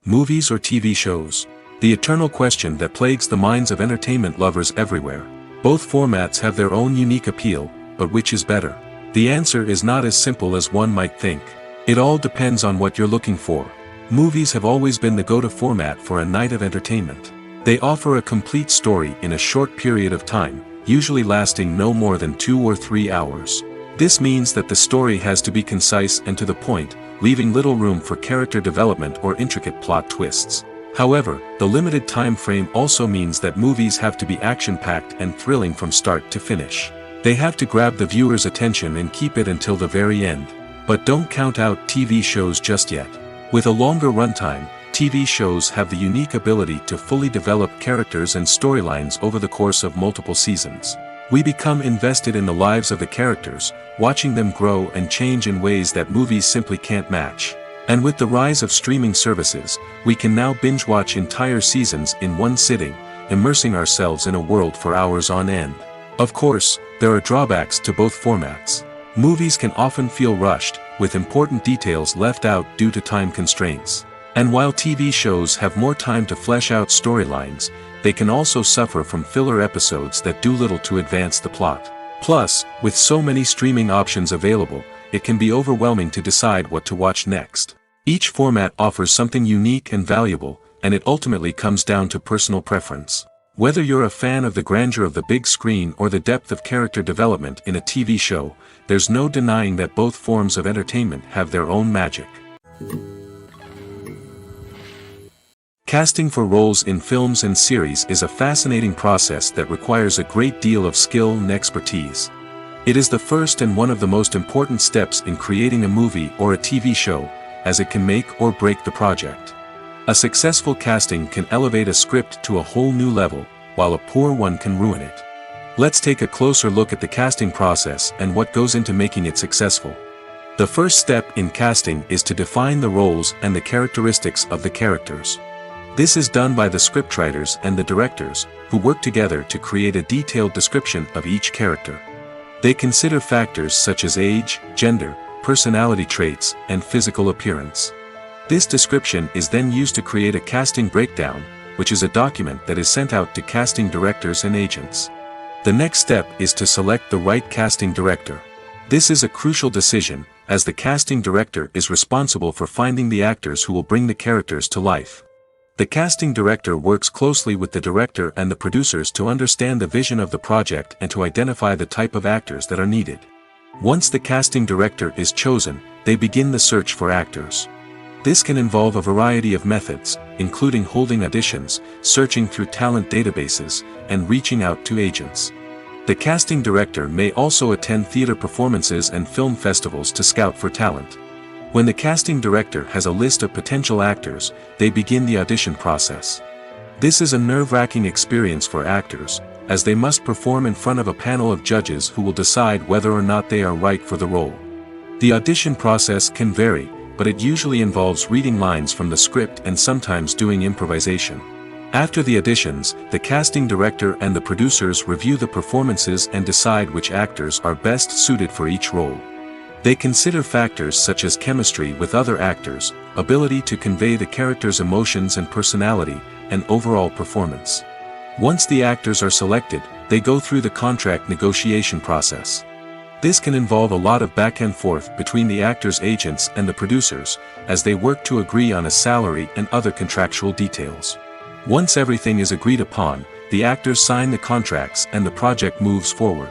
Movies or TV shows? The eternal question that plagues the minds of entertainment lovers everywhere. Both formats have their own unique appeal, but which is better? The answer is not as simple as one might think. It all depends on what you're looking for. Movies have always been the go-to format for a night of entertainment. They offer a complete story in a short period of time, usually lasting no more than 2 or 3 hours. This means that the story has to be concise and to the point, leaving little room for character development or intricate plot twists. However, the limited time frame also means that movies have to be action-packed and thrilling from start to finish. They have to grab the viewer's attention and keep it until the very end. But don't count out TV shows just yet. With a longer runtime, TV shows have the unique ability to fully develop characters and storylines over the course of multiple seasons. We become invested in the lives of the characters, watching them grow and change in ways that movies simply can't match. And with the rise of streaming services, we can now binge-watch entire seasons in one sitting, immersing ourselves in a world for hours on end. Of course, there are drawbacks to both formats. Movies can often feel rushed, with important details left out due to time constraints. And while TV shows have more time to flesh out storylines, they can also suffer from filler episodes that do little to advance the plot. Plus, with so many streaming options available, it can be overwhelming to decide what to watch next. Each format offers something unique and valuable, and it ultimately comes down to personal preference. Whether you're a fan of the grandeur of the big screen or the depth of character development in a TV show, there's no denying that both forms of entertainment have their own magic. Casting for roles in films and series is a fascinating process that requires a great deal of skill and expertise. It is the first and one of the most important steps in creating a movie or a TV show, as it can make or break the project. A successful casting can elevate a script to a whole new level, while a poor one can ruin it. Let's take a closer look at the casting process and what goes into making it successful. The first step in casting is to define the roles and the characteristics of the characters. This is done by the scriptwriters and the directors, who work together to create a detailed description of each character. They consider factors such as age, gender, personality traits, and physical appearance. This description is then used to create a casting breakdown, which is a document that is sent out to casting directors and agents. The next step is to select the right casting director. This is a crucial decision, as the casting director is responsible for finding the actors who will bring the characters to life. The casting director works closely with the director and the producers to understand the vision of the project and to identify the type of actors that are needed. Once the casting director is chosen, they begin the search for actors. This can involve a variety of methods, including holding auditions, searching through talent databases, and reaching out to agents. The casting director may also attend theater performances and film festivals to scout for talent. When the casting director has a list of potential actors, they begin the audition process. This is a nerve-wracking experience for actors, as they must perform in front of a panel of judges who will decide whether or not they are right for the role. The audition process can vary, but it usually involves reading lines from the script and sometimes doing improvisation. After the auditions, the casting director and the producers review the performances and decide which actors are best suited for each role. They consider factors such as chemistry with other actors, ability to convey the character's emotions and personality, and overall performance. Once the actors are selected, they go through the contract negotiation process. This can involve a lot of back and forth between the actors' agents and the producers, as they work to agree on a salary and other contractual details. Once everything is agreed upon, the actors sign the contracts and the project moves forward.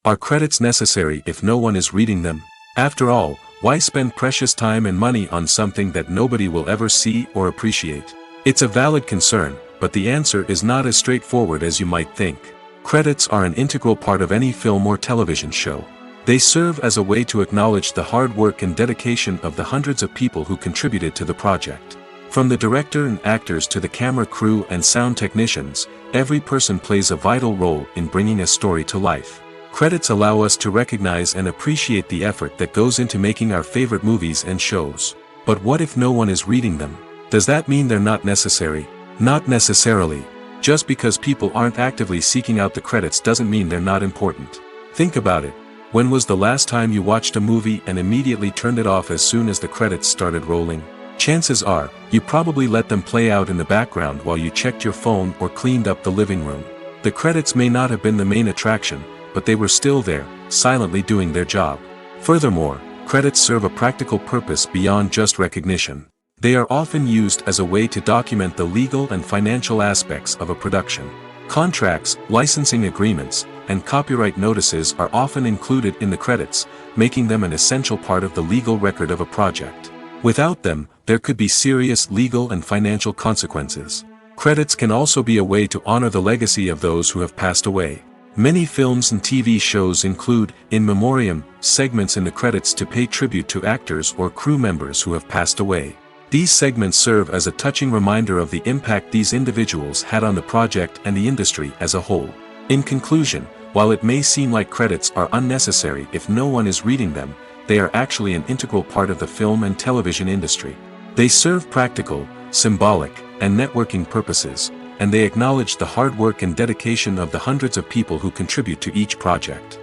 Are credits necessary if no one is reading them? After all, why spend precious time and money on something that nobody will ever see or appreciate? It's a valid concern, but the answer is not as straightforward as you might think. Credits are an integral part of any film or television show. They serve as a way to acknowledge the hard work and dedication of the hundreds of people who contributed to the project. From the director and actors to the camera crew and sound technicians, every person plays a vital role in bringing a story to life. Credits allow us to recognize and appreciate the effort that goes into making our favorite movies and shows. But what if no one is reading them? Does that mean they're not necessary? Not necessarily. Just because people aren't actively seeking out the credits doesn't mean they're not important. Think about it. When was the last time you watched a movie and immediately turned it off as soon as the credits started rolling? Chances are, you probably let them play out in the background while you checked your phone or cleaned up the living room. The credits may not have been the main attraction, but they were still there, silently doing their job. Furthermore, credits serve a practical purpose beyond just recognition. They are often used as a way to document the legal and financial aspects of a production. Contracts, licensing agreements, and copyright notices are often included in the credits, making them an essential part of the legal record of a project. Without them, there could be serious legal and financial consequences. Credits can also be a way to honor the legacy of those who have passed away. Many films and TV shows include, in memoriam, segments in the credits to pay tribute to actors or crew members who have passed away. These segments serve as a touching reminder of the impact these individuals had on the project and the industry as a whole. In conclusion, while it may seem like credits are unnecessary if no one is reading them, they are actually an integral part of the film and television industry. They serve practical, symbolic, and networking purposes, and they acknowledge the hard work and dedication of the hundreds of people who contribute to each project.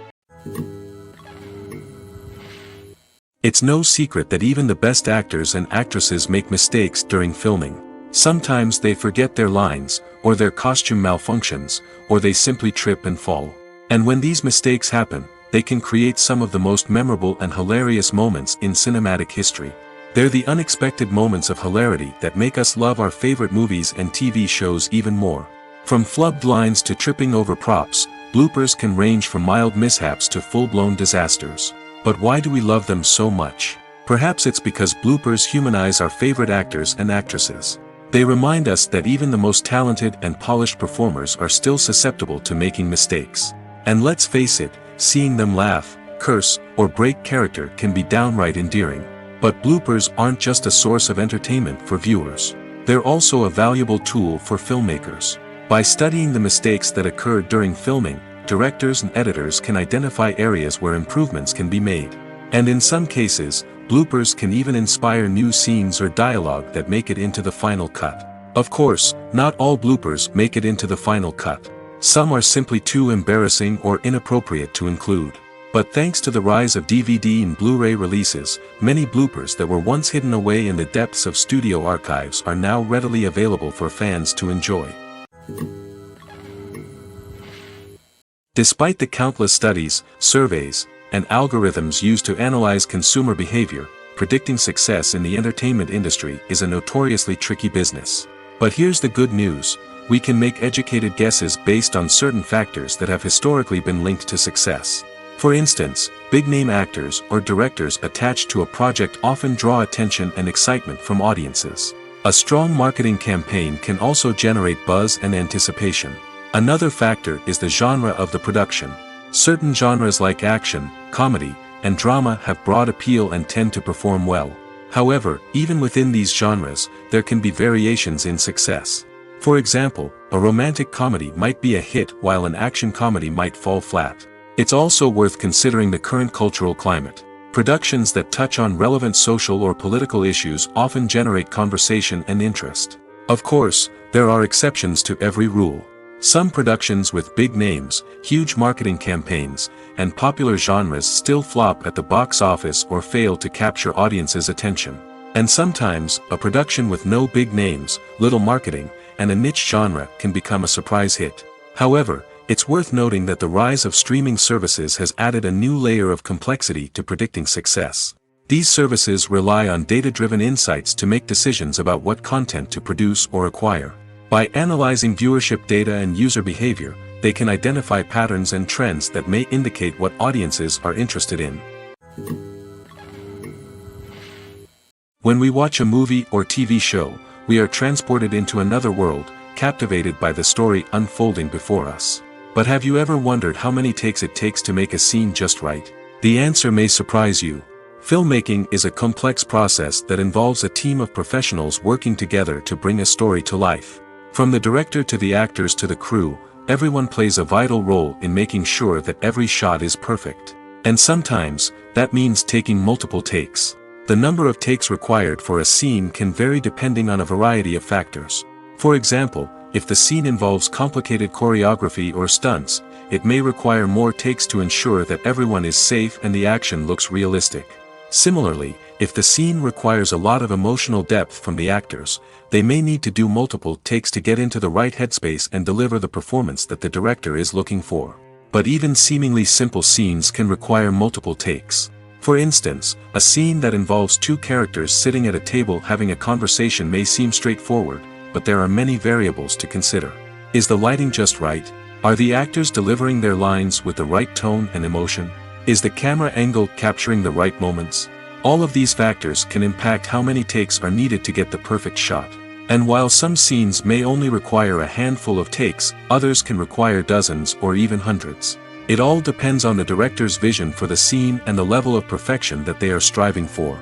It's no secret that even the best actors and actresses make mistakes during filming. Sometimes they forget their lines, or their costume malfunctions, or they simply trip and fall. And when these mistakes happen, they can create some of the most memorable and hilarious moments in cinematic history. They're the unexpected moments of hilarity that make us love our favorite movies and TV shows even more. From flubbed lines to tripping over props, bloopers can range from mild mishaps to full-blown disasters. But why do we love them so much? Perhaps it's because bloopers humanize our favorite actors and actresses. They remind us that even the most talented and polished performers are still susceptible to making mistakes. And let's face it, seeing them laugh, curse, or break character can be downright endearing. But bloopers aren't just a source of entertainment for viewers. They're also a valuable tool for filmmakers. By studying the mistakes that occurred during filming, directors and editors can identify areas where improvements can be made. And in some cases, bloopers can even inspire new scenes or dialogue that make it into the final cut. Of course, not all bloopers make it into the final cut. Some are simply too embarrassing or inappropriate to include. But thanks to the rise of DVD and Blu-ray releases, many bloopers that were once hidden away in the depths of studio archives are now readily available for fans to enjoy. Despite the countless studies, surveys, and algorithms used to analyze consumer behavior, predicting success in the entertainment industry is a notoriously tricky business. But here's the good news: we can make educated guesses based on certain factors that have historically been linked to success. For instance, big-name actors or directors attached to a project often draw attention and excitement from audiences. A strong marketing campaign can also generate buzz and anticipation. Another factor is the genre of the production. Certain genres like action, comedy, and drama have broad appeal and tend to perform well. However, even within these genres, there can be variations in success. For example, a romantic comedy might be a hit while an action comedy might fall flat. It's also worth considering the current cultural climate. Productions that touch on relevant social or political issues often generate conversation and interest. Of course, there are exceptions to every rule. Some productions with big names, huge marketing campaigns, and popular genres still flop at the box office or fail to capture audiences' attention. And sometimes, a production with no big names, little marketing, and a niche genre can become a surprise hit. However, it's worth noting that the rise of streaming services has added a new layer of complexity to predicting success. These services rely on data-driven insights to make decisions about what content to produce or acquire. By analyzing viewership data and user behavior, they can identify patterns and trends that may indicate what audiences are interested in. When we watch a movie or TV show, we are transported into another world, captivated by the story unfolding before us. But have you ever wondered how many takes it takes to make a scene just right? The answer may surprise you. Filmmaking is a complex process that involves a team of professionals working together to bring a story to life. From the director to the actors to the crew, everyone plays a vital role in making sure that every shot is perfect. And sometimes, that means taking multiple takes. The number of takes required for a scene can vary depending on a variety of factors. For example, if the scene involves complicated choreography or stunts, it may require more takes to ensure that everyone is safe and the action looks realistic. Similarly, if the scene requires a lot of emotional depth from the actors, they may need to do multiple takes to get into the right headspace and deliver the performance that the director is looking for. But even seemingly simple scenes can require multiple takes. For instance, a scene that involves two characters sitting at a table having a conversation may seem straightforward, but there are many variables to consider. Is the lighting just right? Are the actors delivering their lines with the right tone and emotion? Is the camera angle capturing the right moments? All of these factors can impact how many takes are needed to get the perfect shot. And while some scenes may only require a handful of takes, others can require dozens or even hundreds. It all depends on the director's vision for the scene and the level of perfection that they are striving for.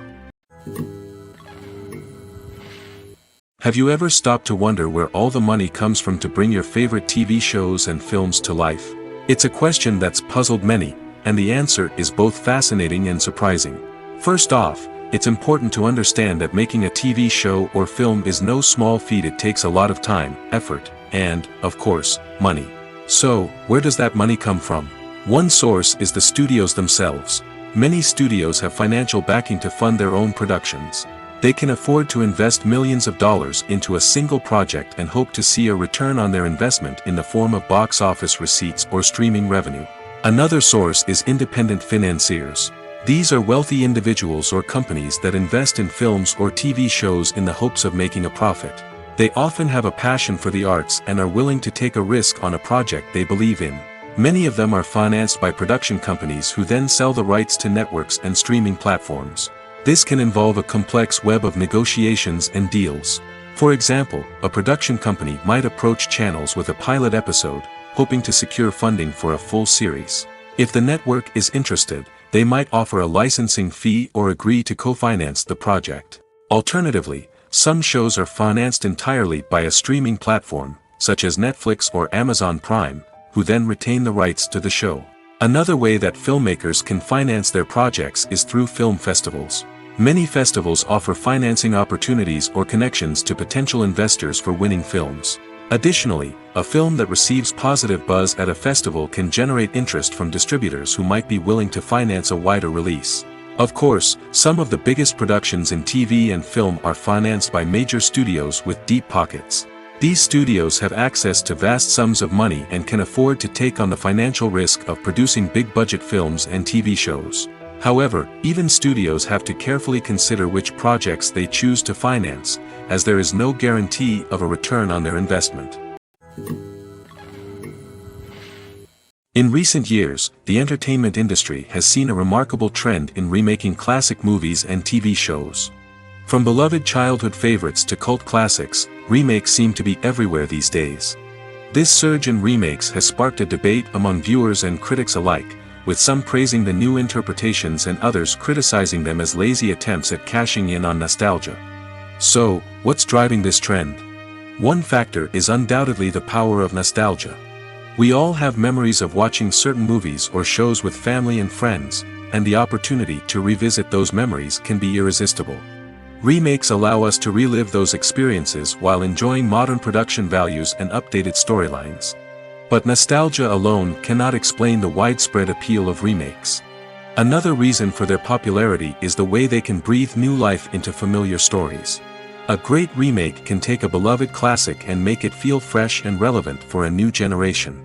Have you ever stopped to wonder where all the money comes from to bring your favorite TV shows and films to life? It's a question that's puzzled many, and the answer is both fascinating and surprising. First off, it's important to understand that making a TV show or film is no small feat. It takes a lot of time, effort, and, of course, money. So, where does that money come from? One source is the studios themselves. Many studios have financial backing to fund their own productions. They can afford to invest millions of dollars into a single project and hope to see a return on their investment in the form of box office receipts or streaming revenue. Another source is independent financiers. These are wealthy individuals or companies that invest in films or TV shows in the hopes of making a profit. They often have a passion for the arts and are willing to take a risk on a project they believe in. Many of them are financed by production companies who then sell the rights to networks and streaming platforms. This can involve a complex web of negotiations and deals. For example, a production company might approach channels with a pilot episode, hoping to secure funding for a full series. If the network is interested, they might offer a licensing fee or agree to co-finance the project. Alternatively, some shows are financed entirely by a streaming platform, such as Netflix or Amazon Prime, who then retain the rights to the show. Another way that filmmakers can finance their projects is through film festivals. Many festivals offer financing opportunities or connections to potential investors for winning films. Additionally, a film that receives positive buzz at a festival can generate interest from distributors who might be willing to finance a wider release. Of course, some of the biggest productions in TV and film are financed by major studios with deep pockets. These studios have access to vast sums of money and can afford to take on the financial risk of producing big-budget films and TV shows. However, even studios have to carefully consider which projects they choose to finance, as there is no guarantee of a return on their investment. In recent years, the entertainment industry has seen a remarkable trend in remaking classic movies and TV shows. From beloved childhood favorites to cult classics, remakes seem to be everywhere these days. This surge in remakes has sparked a debate among viewers and critics alike, with some praising the new interpretations and others criticizing them as lazy attempts at cashing in on nostalgia. So, what's driving this trend? One factor is undoubtedly the power of nostalgia. We all have memories of watching certain movies or shows with family and friends, and the opportunity to revisit those memories can be irresistible. Remakes allow us to relive those experiences while enjoying modern production values and updated storylines. But nostalgia alone cannot explain the widespread appeal of remakes. Another reason for their popularity is the way they can breathe new life into familiar stories. A great remake can take a beloved classic and make it feel fresh and relevant for a new generation.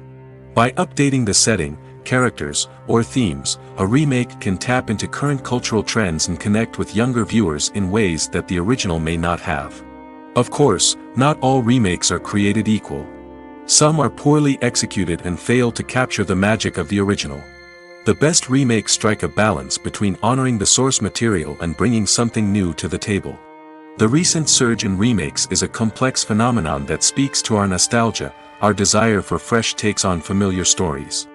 By updating the setting, characters, or themes, a remake can tap into current cultural trends and connect with younger viewers in ways that the original may not have. Of course, not all remakes are created equal. Some are poorly executed and fail to capture the magic of the original. The best remakes strike a balance between honoring the source material and bringing something new to the table. The recent surge in remakes is a complex phenomenon that speaks to our nostalgia, our desire for fresh takes on familiar stories.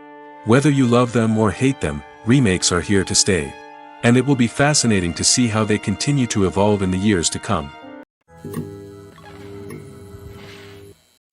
Whether you love them or hate them, remakes are here to stay. And it will be fascinating to see how they continue to evolve in the years to come.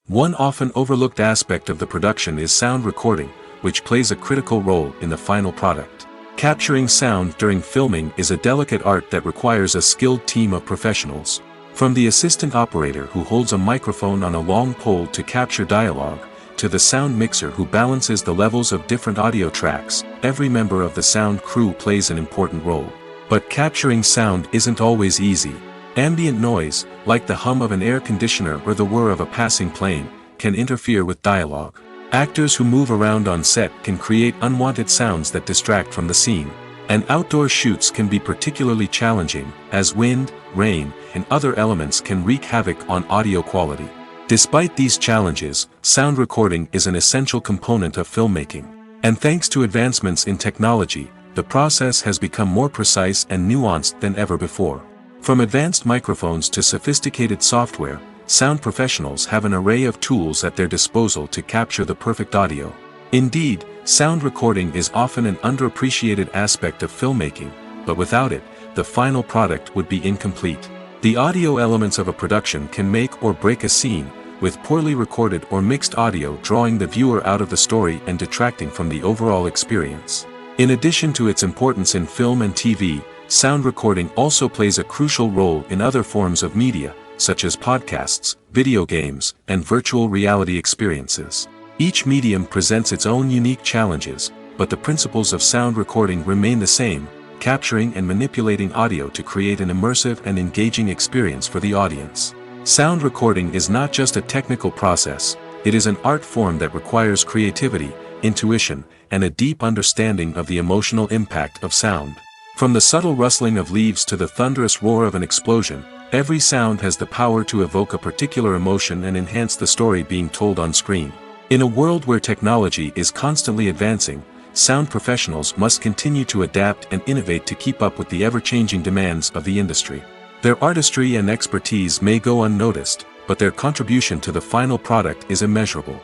One often overlooked aspect of the production is sound recording, which plays a critical role in the final product. Capturing sound during filming is a delicate art that requires a skilled team of professionals. From the assistant operator who holds a microphone on a long pole to capture dialogue, to the sound mixer who balances the levels of different audio tracks, every member of the sound crew plays an important role. But capturing sound isn't always easy. Ambient noise, like the hum of an air conditioner or the whir of a passing plane, can interfere with dialogue. Actors who move around on set can create unwanted sounds that distract from the scene. And outdoor shoots can be particularly challenging, as wind, rain, and other elements can wreak havoc on audio quality. Despite these challenges, sound recording is an essential component of filmmaking. And thanks to advancements in technology, the process has become more precise and nuanced than ever before. From advanced microphones to sophisticated software, sound professionals have an array of tools at their disposal to capture the perfect audio. Indeed, sound recording is often an underappreciated aspect of filmmaking, but without it, the final product would be incomplete. The audio elements of a production can make or break a scene, with poorly recorded or mixed audio drawing the viewer out of the story and detracting from the overall experience. In addition to its importance in film and TV, sound recording also plays a crucial role in other forms of media, such as podcasts, video games, and virtual reality experiences. Each medium presents its own unique challenges, but the principles of sound recording remain the same: capturing and manipulating audio to create an immersive and engaging experience for the audience. Sound recording is not just a technical process, it is an art form that requires creativity, intuition, and a deep understanding of the emotional impact of sound. From the subtle rustling of leaves to the thunderous roar of an explosion, every sound has the power to evoke a particular emotion and enhance the story being told on screen. In a world where technology is constantly advancing, sound professionals must continue to adapt and innovate to keep up with the ever-changing demands of the industry. Their artistry and expertise may go unnoticed, but their contribution to the final product is immeasurable.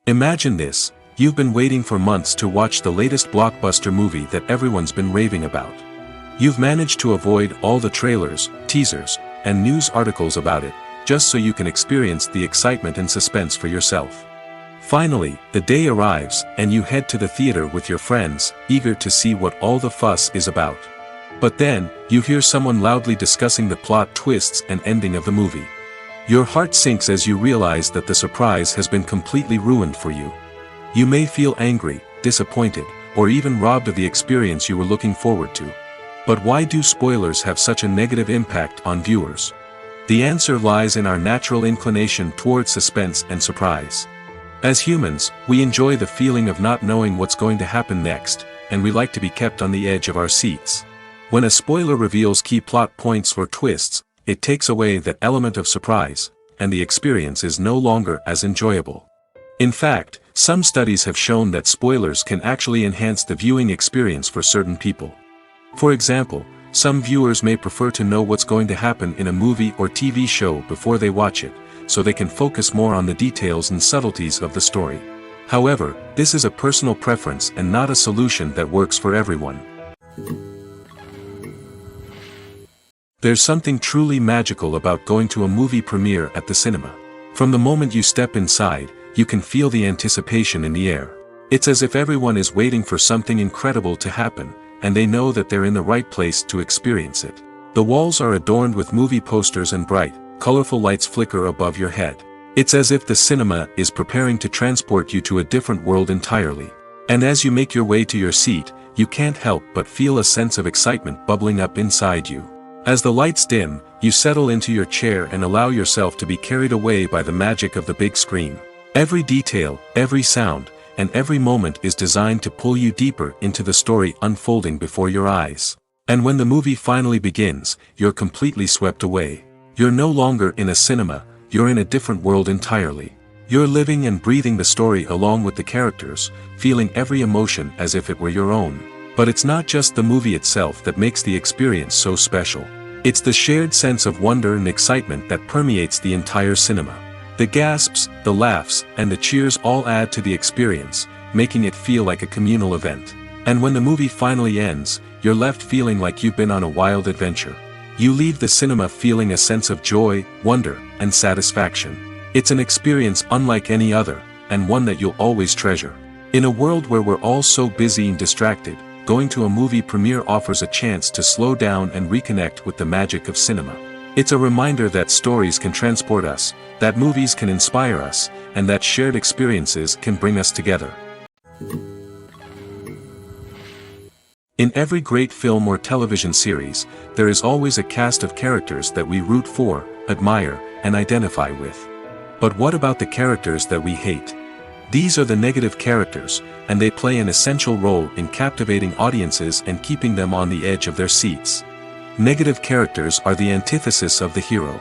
Imagine this: you've been waiting for months to watch the latest blockbuster movie that everyone's been raving about. You've managed to avoid all the trailers, teasers, and news articles about it, just so you can experience the excitement and suspense for yourself. Finally, the day arrives, and you head to the theater with your friends, eager to see what all the fuss is about. But then, you hear someone loudly discussing the plot twists and ending of the movie. Your heart sinks as you realize that the surprise has been completely ruined for you. You may feel angry, disappointed, or even robbed of the experience you were looking forward to. But why do spoilers have such a negative impact on viewers? The answer lies in our natural inclination towards suspense and surprise. As humans, we enjoy the feeling of not knowing what's going to happen next, and we like to be kept on the edge of our seats. When a spoiler reveals key plot points or twists, it takes away that element of surprise, and the experience is no longer as enjoyable. In fact, some studies have shown that spoilers can actually enhance the viewing experience for certain people. For example, some viewers may prefer to know what's going to happen in a movie or TV show before they watch it, so they can focus more on the details and subtleties of the story. However, this is a personal preference and not a solution that works for everyone. There's something truly magical about going to a movie premiere at the cinema. From the moment you step inside, you can feel the anticipation in the air. It's as if everyone is waiting for something incredible to happen, and they know that they're in the right place to experience it. The walls are adorned with movie posters and bright, colorful lights flicker above your head. It's as if the cinema is preparing to transport you to a different world entirely. And as you make your way to your seat, you can't help but feel a sense of excitement bubbling up inside you. As the lights dim, you settle into your chair and allow yourself to be carried away by the magic of the big screen. Every detail, every sound, and every moment is designed to pull you deeper into the story unfolding before your eyes. And when the movie finally begins, you're completely swept away. You're no longer in a cinema, you're in a different world entirely. You're living and breathing the story along with the characters, feeling every emotion as if it were your own. But it's not just the movie itself that makes the experience so special. It's the shared sense of wonder and excitement that permeates the entire cinema. The gasps, the laughs, and the cheers all add to the experience, making it feel like a communal event. And when the movie finally ends, you're left feeling like you've been on a wild adventure. You leave the cinema feeling a sense of joy, wonder, and satisfaction. It's an experience unlike any other, and one that you'll always treasure. In a world where we're all so busy and distracted, going to a movie premiere offers a chance to slow down and reconnect with the magic of cinema. It's a reminder that stories can transport us, that movies can inspire us, and that shared experiences can bring us together. In every great film or television series, there is always a cast of characters that we root for, admire, and identify with. But what about the characters that we hate? These are the negative characters, and they play an essential role in captivating audiences and keeping them on the edge of their seats. Negative characters are the antithesis of the hero.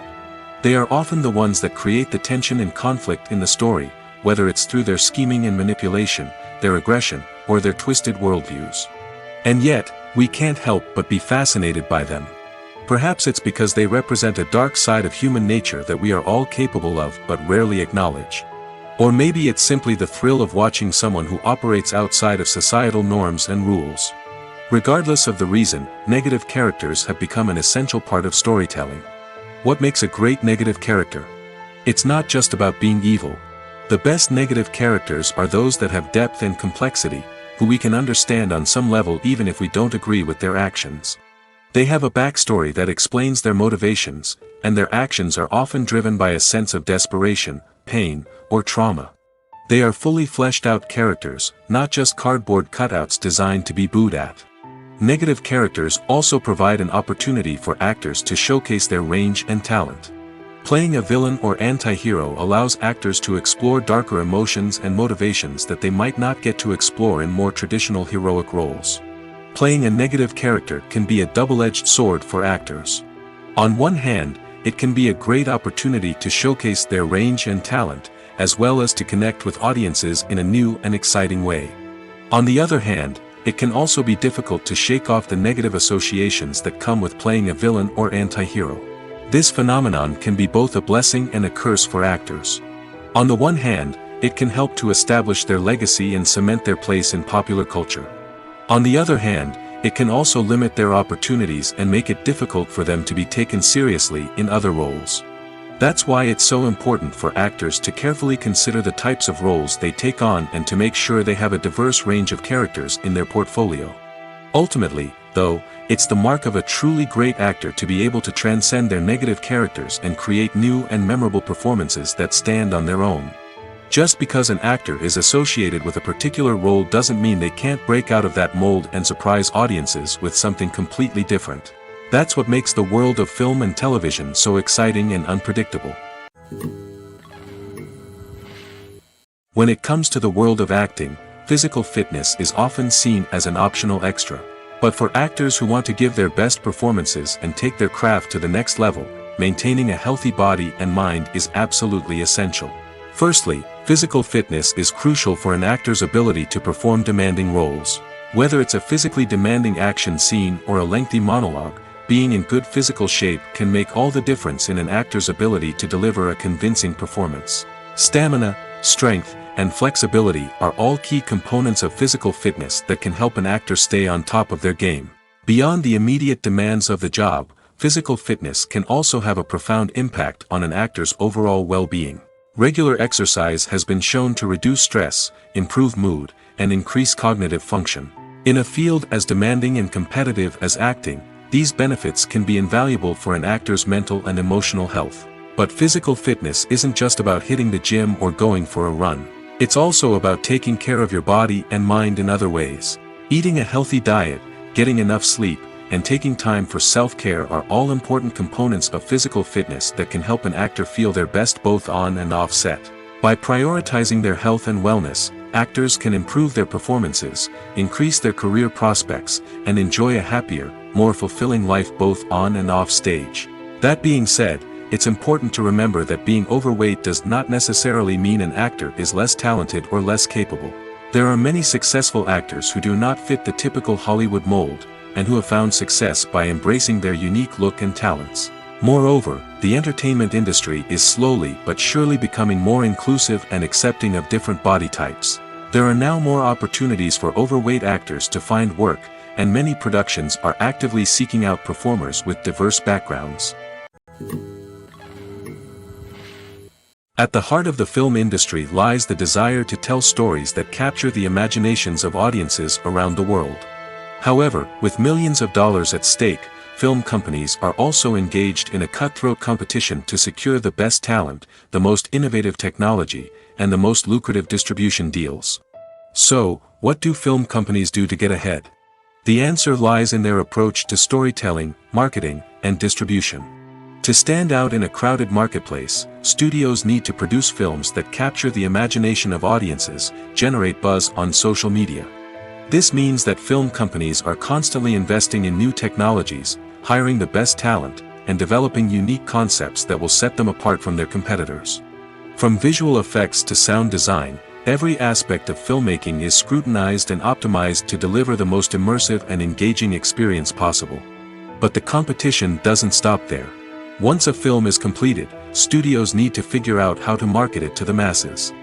They are often the ones that create the tension and conflict in the story, whether it's through their scheming and manipulation, their aggression, or their twisted worldviews. And yet, we can't help but be fascinated by them. Perhaps it's because they represent a dark side of human nature that we are all capable of but rarely acknowledge. Or maybe it's simply the thrill of watching someone who operates outside of societal norms and rules. Regardless of the reason, negative characters have become an essential part of storytelling. What makes a great negative character? It's not just about being evil. The best negative characters are those that have depth and complexity, who we can understand on some level even if we don't agree with their actions. They have a backstory that explains their motivations, and their actions are often driven by a sense of desperation, pain, or trauma. They are fully fleshed out characters, not just cardboard cutouts designed to be booed at. Negative characters also provide an opportunity for actors to showcase their range and talent. Playing a villain or anti-hero allows actors to explore darker emotions and motivations that they might not get to explore in more traditional heroic roles. Playing a negative character can be a double-edged sword for actors. On one hand, it can be a great opportunity to showcase their range and talent, as well as to connect with audiences in a new and exciting way. On the other hand, it can also be difficult to shake off the negative associations that come with playing a villain or anti-hero. This phenomenon can be both a blessing and a curse for actors. On the one hand, it can help to establish their legacy and cement their place in popular culture. On the other hand, it can also limit their opportunities and make it difficult for them to be taken seriously in other roles. That's why it's so important for actors to carefully consider the types of roles they take on and to make sure they have a diverse range of characters in their portfolio. Ultimately, though, it's the mark of a truly great actor to be able to transcend their negative characters and create new and memorable performances that stand on their own. Just because an actor is associated with a particular role doesn't mean they can't break out of that mold and surprise audiences with something completely different. That's what makes the world of film and television so exciting and unpredictable. When it comes to the world of acting, physical fitness is often seen as an optional extra. But for actors who want to give their best performances and take their craft to the next level, maintaining a healthy body and mind is absolutely essential. Firstly, physical fitness is crucial for an actor's ability to perform demanding roles. Whether it's a physically demanding action scene or a lengthy monologue, being in good physical shape can make all the difference in an actor's ability to deliver a convincing performance. Stamina, strength, and flexibility are all key components of physical fitness that can help an actor stay on top of their game. Beyond the immediate demands of the job, physical fitness can also have a profound impact on an actor's overall well-being. Regular exercise has been shown to reduce stress, improve mood, and increase cognitive function. In a field as demanding and competitive as acting, these benefits can be invaluable for an actor's mental and emotional health. But physical fitness isn't just about hitting the gym or going for a run. It's also about taking care of your body and mind in other ways. Eating a healthy diet, getting enough sleep, and taking time for self-care are all important components of physical fitness that can help an actor feel their best both on and off set. By prioritizing their health and wellness, actors can improve their performances, increase their career prospects, and enjoy a happier, more fulfilling life both on and off stage. That being said, it's important to remember that being overweight does not necessarily mean an actor is less talented or less capable. There are many successful actors who do not fit the typical Hollywood mold, and who have found success by embracing their unique look and talents. Moreover, the entertainment industry is slowly but surely becoming more inclusive and accepting of different body types. There are now more opportunities for overweight actors to find work, and many productions are actively seeking out performers with diverse backgrounds. At the heart of the film industry lies the desire to tell stories that capture the imaginations of audiences around the world. However, with millions of dollars at stake, film companies are also engaged in a cutthroat competition to secure the best talent, the most innovative technology, and the most lucrative distribution deals. So, what do film companies do to get ahead? The answer lies in their approach to storytelling, marketing, and distribution. To stand out in a crowded marketplace, studios need to produce films that capture the imagination of audiences, generate buzz on social media. This means that film companies are constantly investing in new technologies, hiring the best talent, and developing unique concepts that will set them apart from their competitors. From visual effects to sound design, every aspect of filmmaking is scrutinized and optimized to deliver the most immersive and engaging experience possible. But the competition doesn't stop there. Once a film is completed, studios need to figure out how to market it to the masses.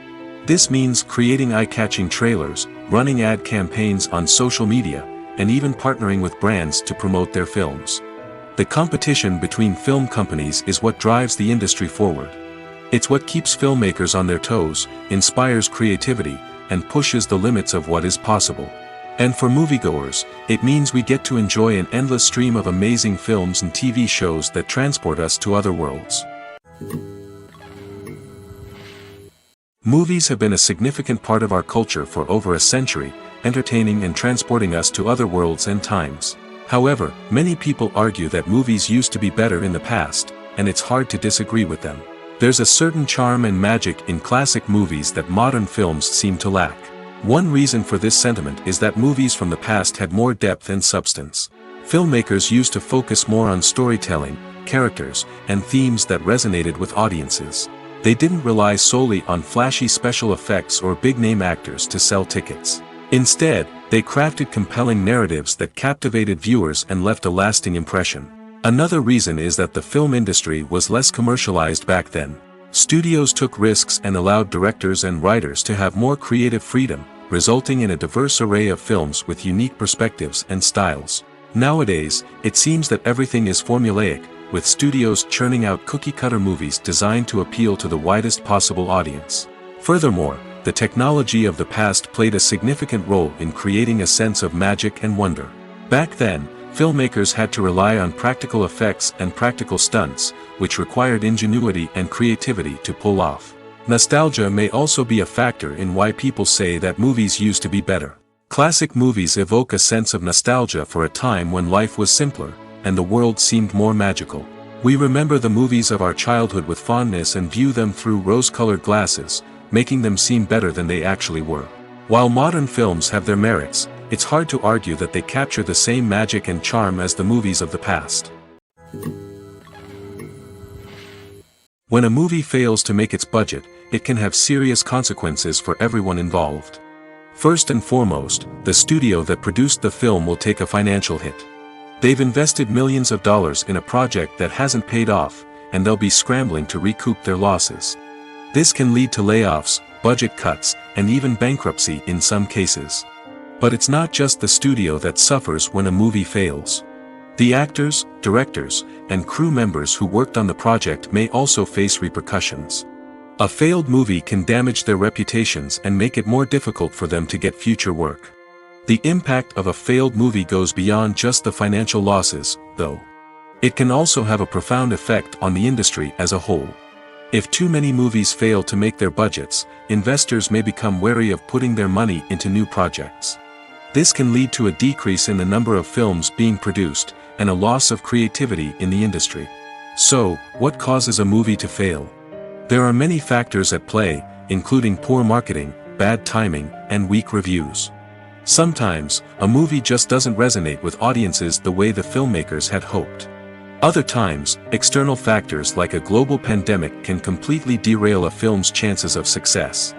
This means creating eye-catching trailers, running ad campaigns on social media, and even partnering with brands to promote their films. The competition between film companies is what drives the industry forward. It's what keeps filmmakers on their toes, inspires creativity, and pushes the limits of what is possible. And for moviegoers, it means we get to enjoy an endless stream of amazing films and TV shows that transport us to other worlds. Movies have been a significant part of our culture for over a century, entertaining and transporting us to other worlds and times. However, many people argue that movies used to be better in the past, and it's hard to disagree with them. There's a certain charm and magic in classic movies that modern films seem to lack. One reason for this sentiment is that movies from the past had more depth and substance. Filmmakers used to focus more on storytelling, characters, and themes that resonated with audiences. They didn't rely solely on flashy special effects or big-name actors to sell tickets. Instead, they crafted compelling narratives that captivated viewers and left a lasting impression. Another reason is that the film industry was less commercialized back then. Studios took risks and allowed directors and writers to have more creative freedom, resulting in a diverse array of films with unique perspectives and styles. Nowadays, it seems that everything is formulaic, with studios churning out cookie-cutter movies designed to appeal to the widest possible audience. Furthermore, the technology of the past played a significant role in creating a sense of magic and wonder. Back then, filmmakers had to rely on practical effects and practical stunts, which required ingenuity and creativity to pull off. Nostalgia may also be a factor in why people say that movies used to be better. Classic movies evoke a sense of nostalgia for a time when life was simpler, and the world seemed more magical. We remember the movies of our childhood with fondness and view them through rose-colored glasses, making them seem better than they actually were. While modern films have their merits, it's hard to argue that they capture the same magic and charm as the movies of the past. When a movie fails to make its budget, it can have serious consequences for everyone involved. First and foremost, the studio that produced the film will take a financial hit. They've invested millions of dollars in a project that hasn't paid off, and they'll be scrambling to recoup their losses. This can lead to layoffs, budget cuts, and even bankruptcy in some cases. But it's not just the studio that suffers when a movie fails. The actors, directors, and crew members who worked on the project may also face repercussions. A failed movie can damage their reputations and make it more difficult for them to get future work. The impact of a failed movie goes beyond just the financial losses, though. It can also have a profound effect on the industry as a whole. If too many movies fail to make their budgets, investors may become wary of putting their money into new projects. This can lead to a decrease in the number of films being produced, and a loss of creativity in the industry. So, what causes a movie to fail? There are many factors at play, including poor marketing, bad timing, and weak reviews. Sometimes, a movie just doesn't resonate with audiences the way the filmmakers had hoped. Other times, external factors like a global pandemic can completely derail a film's chances of success.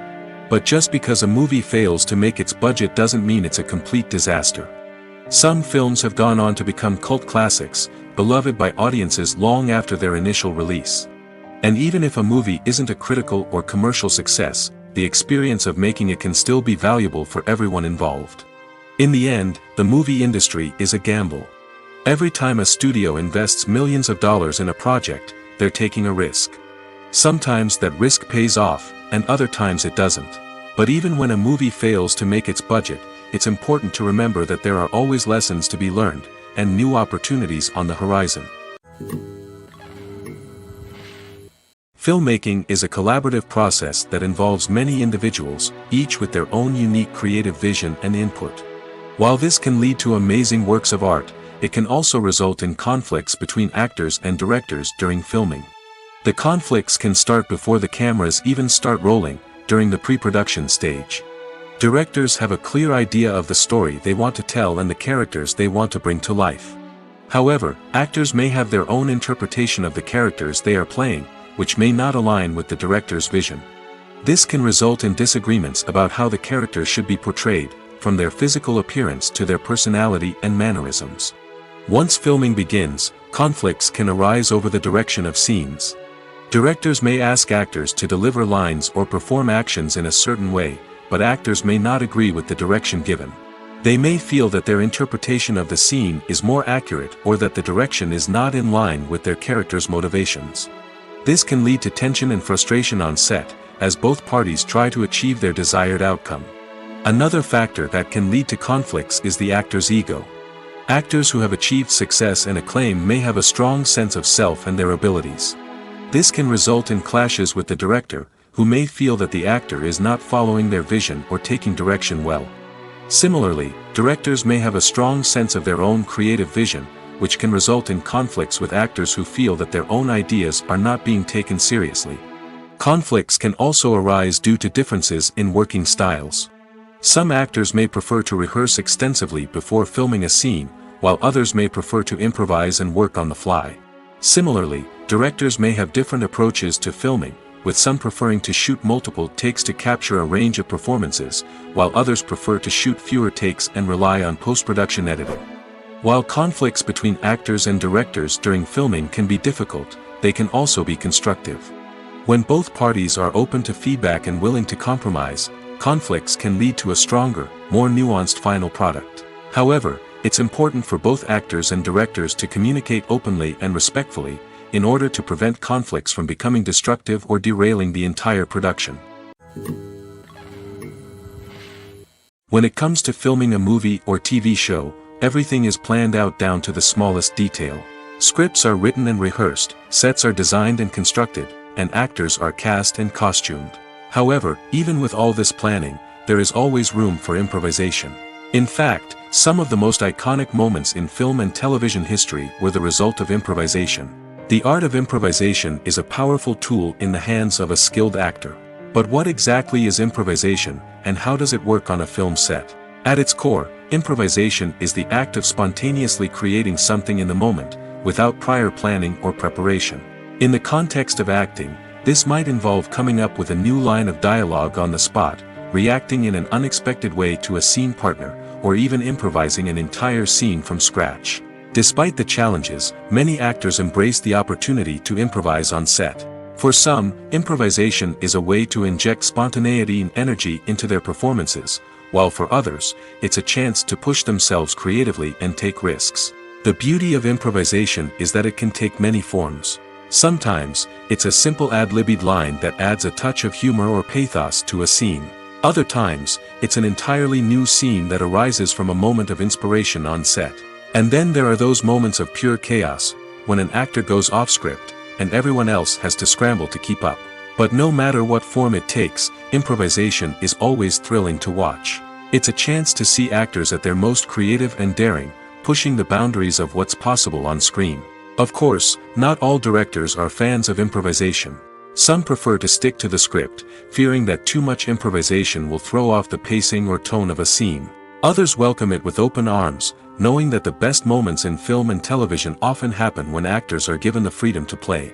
But just because a movie fails to make its budget doesn't mean it's a complete disaster. Some films have gone on to become cult classics, beloved by audiences long after their initial release. And even if a movie isn't a critical or commercial success, the experience of making it can still be valuable for everyone involved. In the end, the movie industry is a gamble. Every time a studio invests millions of dollars in a project, they're taking a risk. Sometimes that risk pays off, and other times it doesn't. But even when a movie fails to make its budget, it's important to remember that there are always lessons to be learned, and new opportunities on the horizon. Filmmaking is a collaborative process that involves many individuals, each with their own unique creative vision and input. While this can lead to amazing works of art, it can also result in conflicts between actors and directors during filming. The conflicts can start before the cameras even start rolling, during the pre-production stage. Directors have a clear idea of the story they want to tell and the characters they want to bring to life. However, actors may have their own interpretation of the characters they are playing, which may not align with the director's vision. This can result in disagreements about how the characters should be portrayed, from their physical appearance to their personality and mannerisms. Once filming begins, conflicts can arise over the direction of scenes. Directors may ask actors to deliver lines or perform actions in a certain way, but actors may not agree with the direction given. They may feel that their interpretation of the scene is more accurate or that the direction is not in line with their character's motivations. This can lead to tension and frustration on set, as both parties try to achieve their desired outcome. Another factor that can lead to conflicts is the actor's ego. Actors who have achieved success and acclaim may have a strong sense of self and their abilities. This can result in clashes with the director, who may feel that the actor is not following their vision or taking direction well. Similarly, directors may have a strong sense of their own creative vision, which can result in conflicts with actors who feel that their own ideas are not being taken seriously. Conflicts can also arise due to differences in working styles. Some actors may prefer to rehearse extensively before filming a scene, while others may prefer to improvise and work on the fly. Similarly, directors may have different approaches to filming, with some preferring to shoot multiple takes to capture a range of performances, while others prefer to shoot fewer takes and rely on post-production editing. While conflicts between actors and directors during filming can be difficult, they can also be constructive. When both parties are open to feedback and willing to compromise, conflicts can lead to a stronger, more nuanced final product. However, it's important for both actors and directors to communicate openly and respectfully, in order to prevent conflicts from becoming destructive or derailing the entire production. When it comes to filming a movie or TV show, everything is planned out down to the smallest detail. Scripts are written and rehearsed, sets are designed and constructed, and actors are cast and costumed. However, even with all this planning, there is always room for improvisation. In fact, some of the most iconic moments in film and television history were the result of improvisation. The art of improvisation is a powerful tool in the hands of a skilled actor. But what exactly is improvisation, and how does it work on a film set? At its core, improvisation is the act of spontaneously creating something in the moment, without prior planning or preparation. In the context of acting, this might involve coming up with a new line of dialogue on the spot, reacting in an unexpected way to a scene partner, or even improvising an entire scene from scratch. Despite the challenges, many actors embrace the opportunity to improvise on set. For some, improvisation is a way to inject spontaneity and energy into their performances, while for others, it's a chance to push themselves creatively and take risks. The beauty of improvisation is that it can take many forms. Sometimes, it's a simple ad-libbed line that adds a touch of humor or pathos to a scene. Other times, it's an entirely new scene that arises from a moment of inspiration on set. And then there are those moments of pure chaos, when an actor goes off script, and everyone else has to scramble to keep up. But no matter what form it takes, improvisation is always thrilling to watch. It's a chance to see actors at their most creative and daring, pushing the boundaries of what's possible on screen. Of course, not all directors are fans of improvisation. Some prefer to stick to the script, fearing that too much improvisation will throw off the pacing or tone of a scene. Others welcome it with open arms, knowing that the best moments in film and television often happen when actors are given the freedom to play.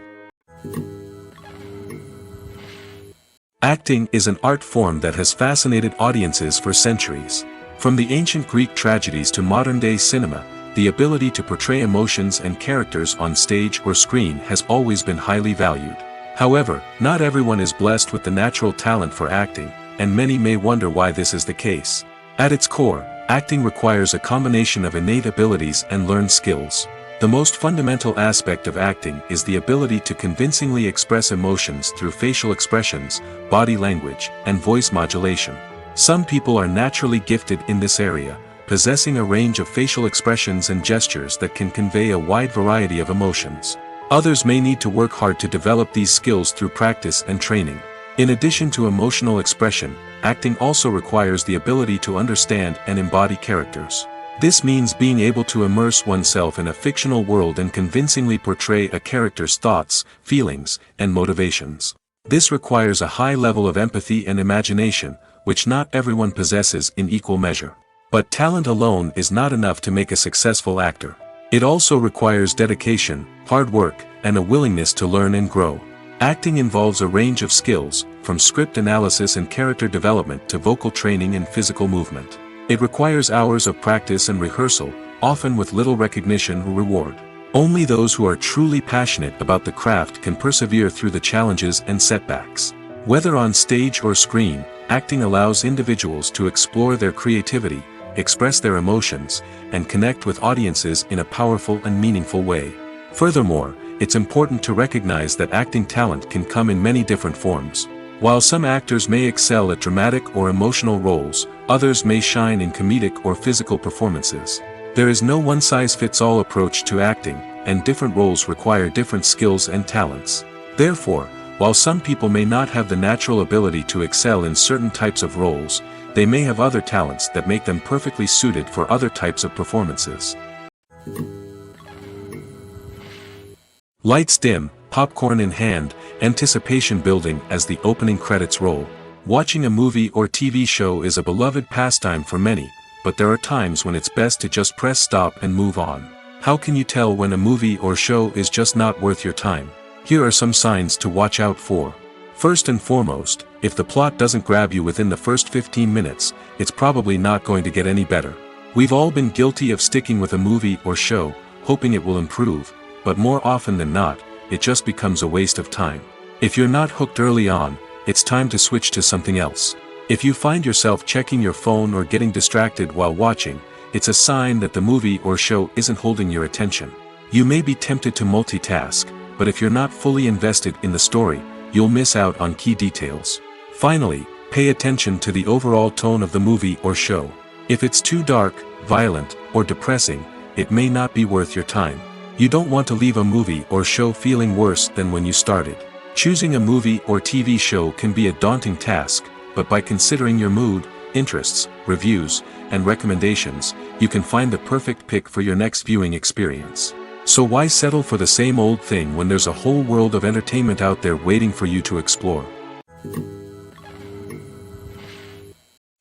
Acting is an art form that has fascinated audiences for centuries. From the ancient Greek tragedies to modern-day cinema, the ability to portray emotions and characters on stage or screen has always been highly valued. However, not everyone is blessed with the natural talent for acting, and many may wonder why this is the case. At its core, acting requires a combination of innate abilities and learned skills. The most fundamental aspect of acting is the ability to convincingly express emotions through facial expressions, body language, and voice modulation. Some people are naturally gifted in this area, possessing a range of facial expressions and gestures that can convey a wide variety of emotions. Others may need to work hard to develop these skills through practice and training. In addition to emotional expression, acting also requires the ability to understand and embody characters. This means being able to immerse oneself in a fictional world and convincingly portray a character's thoughts, feelings, and motivations. This requires a high level of empathy and imagination, which not everyone possesses in equal measure. But talent alone is not enough to make a successful actor. It also requires dedication, hard work, and a willingness to learn and grow. Acting involves a range of skills, from script analysis and character development to vocal training and physical movement. It requires hours of practice and rehearsal, often with little recognition or reward. Only those who are truly passionate about the craft can persevere through the challenges and setbacks. Whether on stage or screen, acting allows individuals to explore their creativity, express their emotions, and connect with audiences in a powerful and meaningful way. Furthermore, it's important to recognize that acting talent can come in many different forms. While some actors may excel at dramatic or emotional roles, others may shine in comedic or physical performances. There is no one-size-fits-all approach to acting, and different roles require different skills and talents. Therefore, while some people may not have the natural ability to excel in certain types of roles, they may have other talents that make them perfectly suited for other types of performances. Lights dim, popcorn in hand, anticipation building as the opening credits roll. Watching a movie or TV show is a beloved pastime for many, but there are times when it's best to just press stop and move on. How can you tell when a movie or show is just not worth your time? Here are some signs to watch out for. First and foremost, if the plot doesn't grab you within the first 15 minutes, it's probably not going to get any better. We've all been guilty of sticking with a movie or show, hoping it will improve, but more often than not, it just becomes a waste of time. If you're not hooked early on, it's time to switch to something else. If you find yourself checking your phone or getting distracted while watching, it's a sign that the movie or show isn't holding your attention. You may be tempted to multitask, but if you're not fully invested in the story, you'll miss out on key details. Finally, pay attention to the overall tone of the movie or show. If it's too dark, violent, or depressing, it may not be worth your time. You don't want to leave a movie or show feeling worse than when you started. Choosing a movie or TV show can be a daunting task, but by considering your mood, interests, reviews, and recommendations, you can find the perfect pick for your next viewing experience. So why settle for the same old thing when there's a whole world of entertainment out there waiting for you to explore?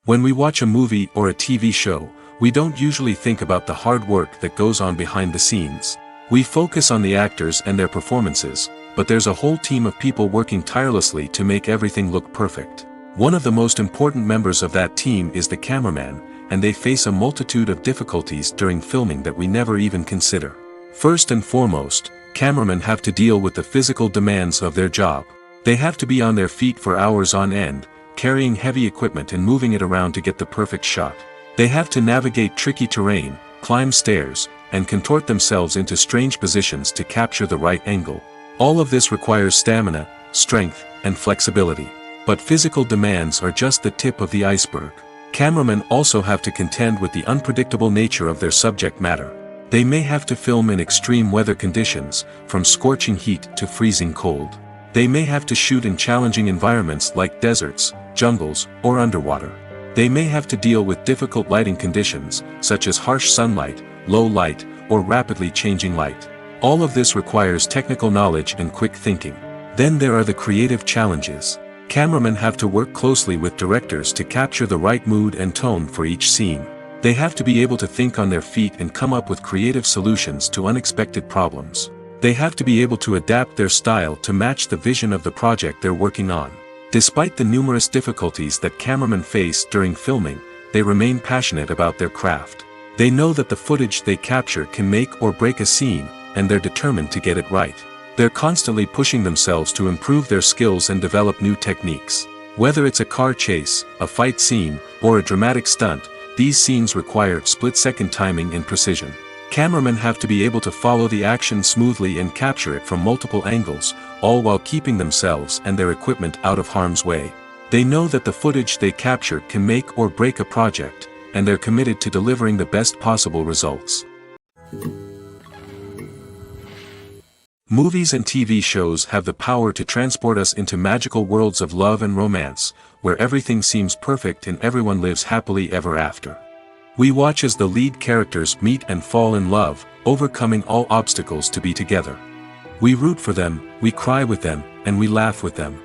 When we watch a movie or a TV show, we don't usually think about the hard work that goes on behind the scenes. We focus on the actors and their performances, but there's a whole team of people working tirelessly to make everything look perfect. One of the most important members of that team is the cameraman, and they face a multitude of difficulties during filming that we never even consider. First and foremost, cameramen have to deal with the physical demands of their job. They have to be on their feet for hours on end, carrying heavy equipment and moving it around to get the perfect shot. They have to navigate tricky terrain, climb stairs, and contort themselves into strange positions to capture the right angle. All of this requires stamina, strength, and flexibility. But physical demands are just the tip of the iceberg. Cameramen also have to contend with the unpredictable nature of their subject matter. They may have to film in extreme weather conditions, from scorching heat to freezing cold. They may have to shoot in challenging environments like deserts, jungles, or underwater. They may have to deal with difficult lighting conditions, such as harsh sunlight, low light, or rapidly changing light. All of this requires technical knowledge and quick thinking. Then there are the creative challenges. Cameramen have to work closely with directors to capture the right mood and tone for each scene. They have to be able to think on their feet and come up with creative solutions to unexpected problems. They have to be able to adapt their style to match the vision of the project they're working on. Despite the numerous difficulties that cameramen face during filming, they remain passionate about their craft. They know that the footage they capture can make or break a scene, and they're determined to get it right. They're constantly pushing themselves to improve their skills and develop new techniques. Whether it's a car chase, a fight scene, or a dramatic stunt, these scenes require split-second timing and precision. Cameramen have to be able to follow the action smoothly and capture it from multiple angles, all while keeping themselves and their equipment out of harm's way. They know that the footage they capture can make or break a project, and they're committed to delivering the best possible results. Movies and TV shows have the power to transport us into magical worlds of love and romance, where everything seems perfect and everyone lives happily ever after. We watch as the lead characters meet and fall in love, overcoming all obstacles to be together. We root for them, we cry with them, and we laugh with them.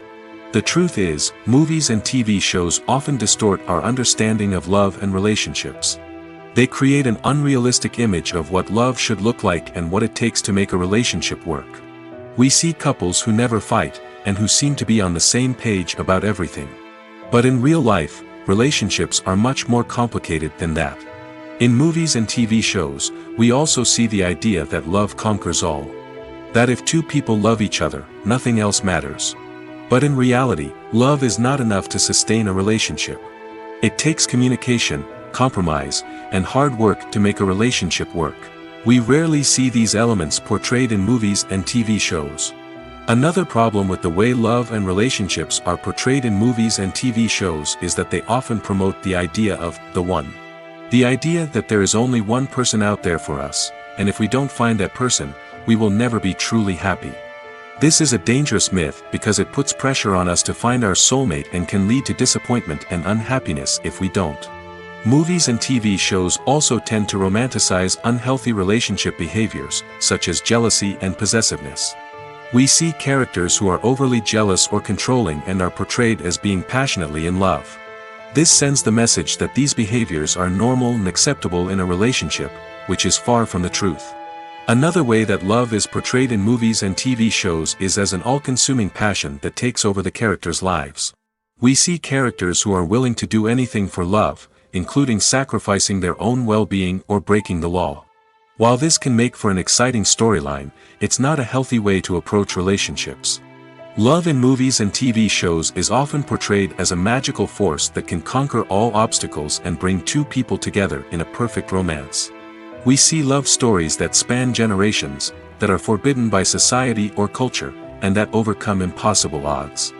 The truth is, movies and TV shows often distort our understanding of love and relationships. They create an unrealistic image of what love should look like and what it takes to make a relationship work. We see couples who never fight, and who seem to be on the same page about everything. But in real life, relationships are much more complicated than that. In movies and TV shows, we also see the idea that love conquers all. That if two people love each other, nothing else matters. But in reality, love is not enough to sustain a relationship. It takes communication, compromise, and hard work to make a relationship work. We rarely see these elements portrayed in movies and TV shows. Another problem with the way love and relationships are portrayed in movies and TV shows is that they often promote the idea of the one. The idea that there is only one person out there for us, and if we don't find that person, we will never be truly happy. This is a dangerous myth because it puts pressure on us to find our soulmate and can lead to disappointment and unhappiness if we don't. Movies and TV shows also tend to romanticize unhealthy relationship behaviors, such as jealousy and possessiveness. We see characters who are overly jealous or controlling and are portrayed as being passionately in love. This sends the message that these behaviors are normal and acceptable in a relationship, which is far from the truth. Another way that love is portrayed in movies and TV shows is as an all-consuming passion that takes over the characters' lives. We see characters who are willing to do anything for love, including sacrificing their own well-being or breaking the law. While this can make for an exciting storyline, it's not a healthy way to approach relationships. Love in movies and TV shows is often portrayed as a magical force that can conquer all obstacles and bring two people together in a perfect romance. We see love stories that span generations, that are forbidden by society or culture, and that overcome impossible odds.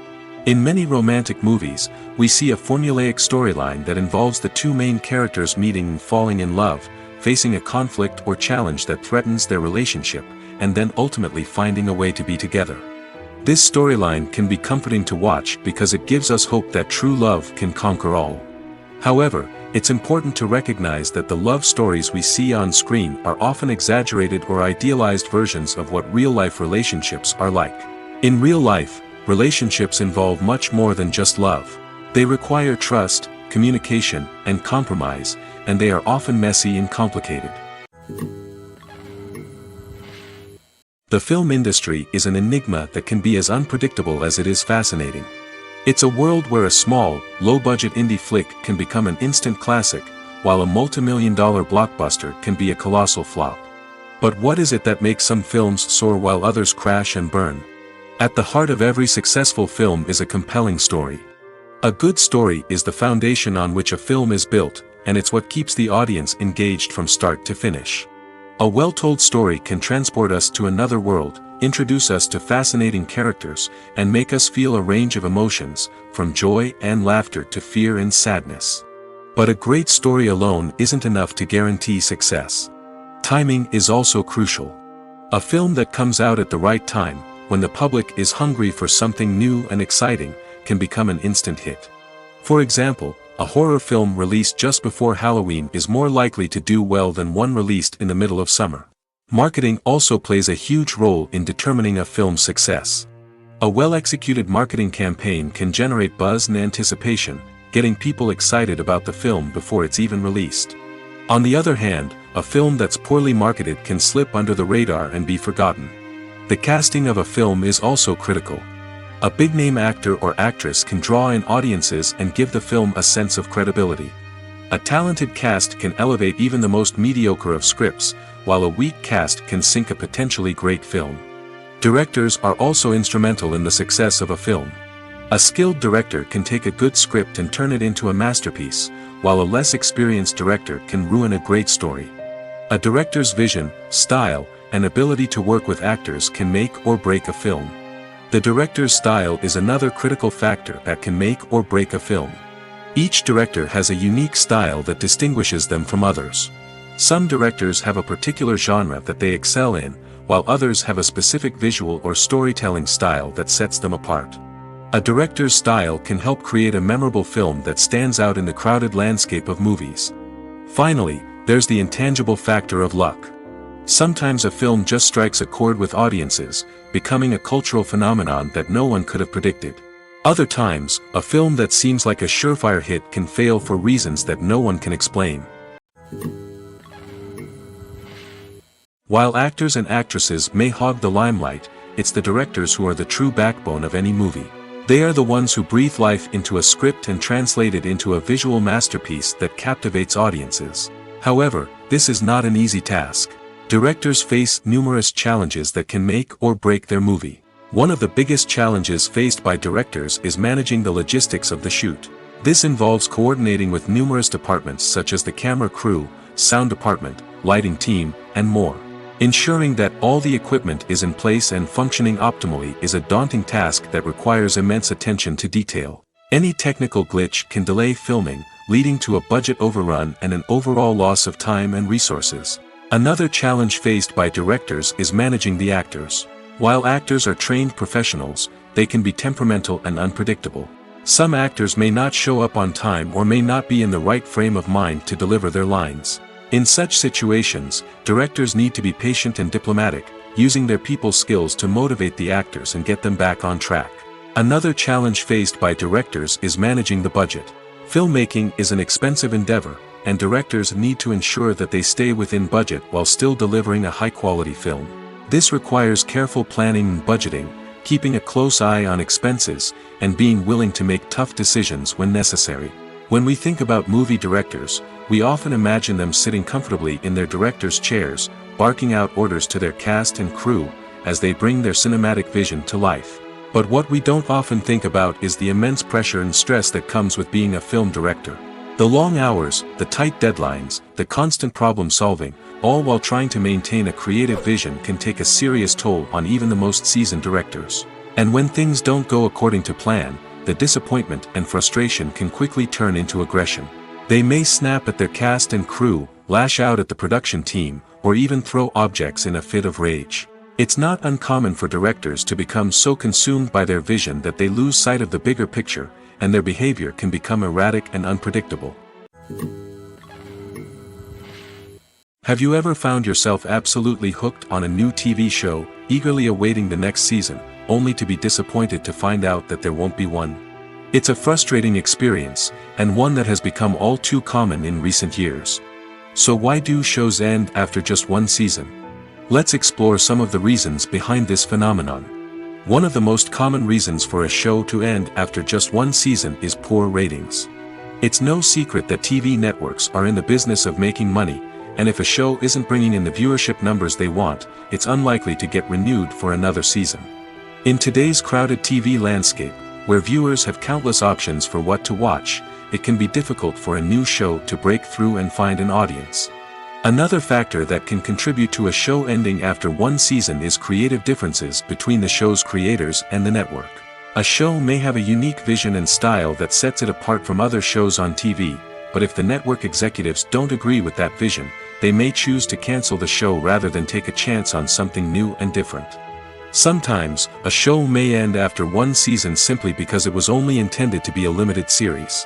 In many romantic movies, we see a formulaic storyline that involves the two main characters meeting and falling in love, facing a conflict or challenge that threatens their relationship, and then ultimately finding a way to be together. This storyline can be comforting to watch because it gives us hope that true love can conquer all. However, it's important to recognize that the love stories we see on screen are often exaggerated or idealized versions of what real-life relationships are like. In real life, relationships involve much more than just love. They require trust, communication, and compromise, and they are often messy and complicated. The film industry is an enigma that can be as unpredictable as it is fascinating. It's a world where a small, low-budget indie flick can become an instant classic, while a multi-million-dollar blockbuster can be a colossal flop. But what is it that makes some films soar while others crash and burn? At the heart of every successful film is a compelling story. A good story is the foundation on which a film is built, and it's what keeps the audience engaged from start to finish. A well-told story can transport us to another world, introduce us to fascinating characters, and make us feel a range of emotions, from joy and laughter to fear and sadness. But a great story alone isn't enough to guarantee success. Timing is also crucial. A film that comes out at the right time, when the public is hungry for something new and exciting, can become an instant hit. For example, a horror film released just before Halloween is more likely to do well than one released in the middle of summer. Marketing also plays a huge role in determining a film's success. A well-executed marketing campaign can generate buzz and anticipation, getting people excited about the film before it's even released. On the other hand, a film that's poorly marketed can slip under the radar and be forgotten. The casting of a film is also critical. A big-name actor or actress can draw in audiences and give the film a sense of credibility. A talented cast can elevate even the most mediocre of scripts, while a weak cast can sink a potentially great film. Directors are also instrumental in the success of a film. A skilled director can take a good script and turn it into a masterpiece, while a less experienced director can ruin a great story. A director's vision, style, and ability to work with actors can make or break a film. The director's style is another critical factor that can make or break a film. Each director has a unique style that distinguishes them from others. Some directors have a particular genre that they excel in, while others have a specific visual or storytelling style that sets them apart. A director's style can help create a memorable film that stands out in the crowded landscape of movies. Finally, there's the intangible factor of luck. Sometimes a film just strikes a chord with audiences, becoming a cultural phenomenon that no one could have predicted. Other times, a film that seems like a surefire hit can fail for reasons that no one can explain. While actors and actresses may hog the limelight, it's the directors who are the true backbone of any movie. They are the ones who breathe life into a script and translate it into a visual masterpiece that captivates audiences. However, this is not an easy task. Directors face numerous challenges that can make or break their movie. One of the biggest challenges faced by directors is managing the logistics of the shoot. This involves coordinating with numerous departments such as the camera crew, sound department, lighting team, and more. Ensuring that all the equipment is in place and functioning optimally is a daunting task that requires immense attention to detail. Any technical glitch can delay filming, leading to a budget overrun and an overall loss of time and resources. Another challenge faced by directors is managing the actors. While actors are trained professionals, they can be temperamental and unpredictable. Some actors may not show up on time or may not be in the right frame of mind to deliver their lines. In such situations, directors need to be patient and diplomatic, using their people skills to motivate the actors and get them back on track. Another challenge faced by directors is managing the budget. Filmmaking is an expensive endeavor, and directors need to ensure that they stay within budget while still delivering a high-quality film. This requires careful planning and budgeting, keeping a close eye on expenses, and being willing to make tough decisions when necessary. When we think about movie directors, we often imagine them sitting comfortably in their director's chairs, barking out orders to their cast and crew, as they bring their cinematic vision to life. But what we don't often think about is the immense pressure and stress that comes with being a film director. The long hours, the tight deadlines, the constant problem-solving, all while trying to maintain a creative vision can take a serious toll on even the most seasoned directors. And when things don't go according to plan, the disappointment and frustration can quickly turn into aggression. They may snap at their cast and crew, lash out at the production team, or even throw objects in a fit of rage. It's not uncommon for directors to become so consumed by their vision that they lose sight of the bigger picture, and their behavior can become erratic and unpredictable. Have you ever found yourself absolutely hooked on a new TV show, eagerly awaiting the next season, only to be disappointed to find out that there won't be one? It's a frustrating experience, and one that has become all too common in recent years. So why do shows end after just one season? Let's explore some of the reasons behind this phenomenon. One of the most common reasons for a show to end after just one season is poor ratings. It's no secret that TV networks are in the business of making money, and if a show isn't bringing in the viewership numbers they want, it's unlikely to get renewed for another season. In today's crowded TV landscape, where viewers have countless options for what to watch, it can be difficult for a new show to break through and find an audience. Another factor that can contribute to a show ending after one season is creative differences between the show's creators and the network. A show may have a unique vision and style that sets it apart from other shows on TV, but if the network executives don't agree with that vision, they may choose to cancel the show rather than take a chance on something new and different. Sometimes, a show may end after one season simply because it was only intended to be a limited series.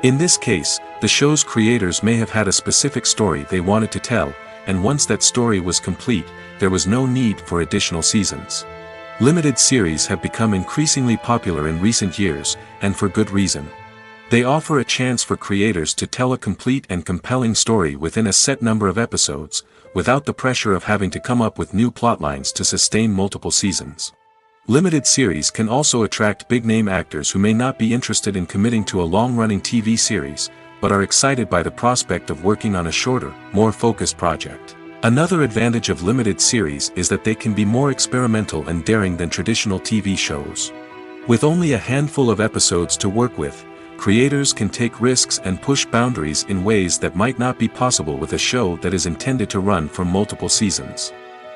In this case, the show's creators may have had a specific story they wanted to tell, and once that story was complete, there was no need for additional seasons. Limited series have become increasingly popular in recent years, and for good reason. They offer a chance for creators to tell a complete and compelling story within a set number of episodes, without the pressure of having to come up with new plotlines to sustain multiple seasons. Limited series can also attract big-name actors who may not be interested in committing to a long-running TV series, but are excited by the prospect of working on a shorter, more focused project. Another advantage of limited series is that they can be more experimental and daring than traditional TV shows. With only a handful of episodes to work with, creators can take risks and push boundaries in ways that might not be possible with a show that is intended to run for multiple seasons.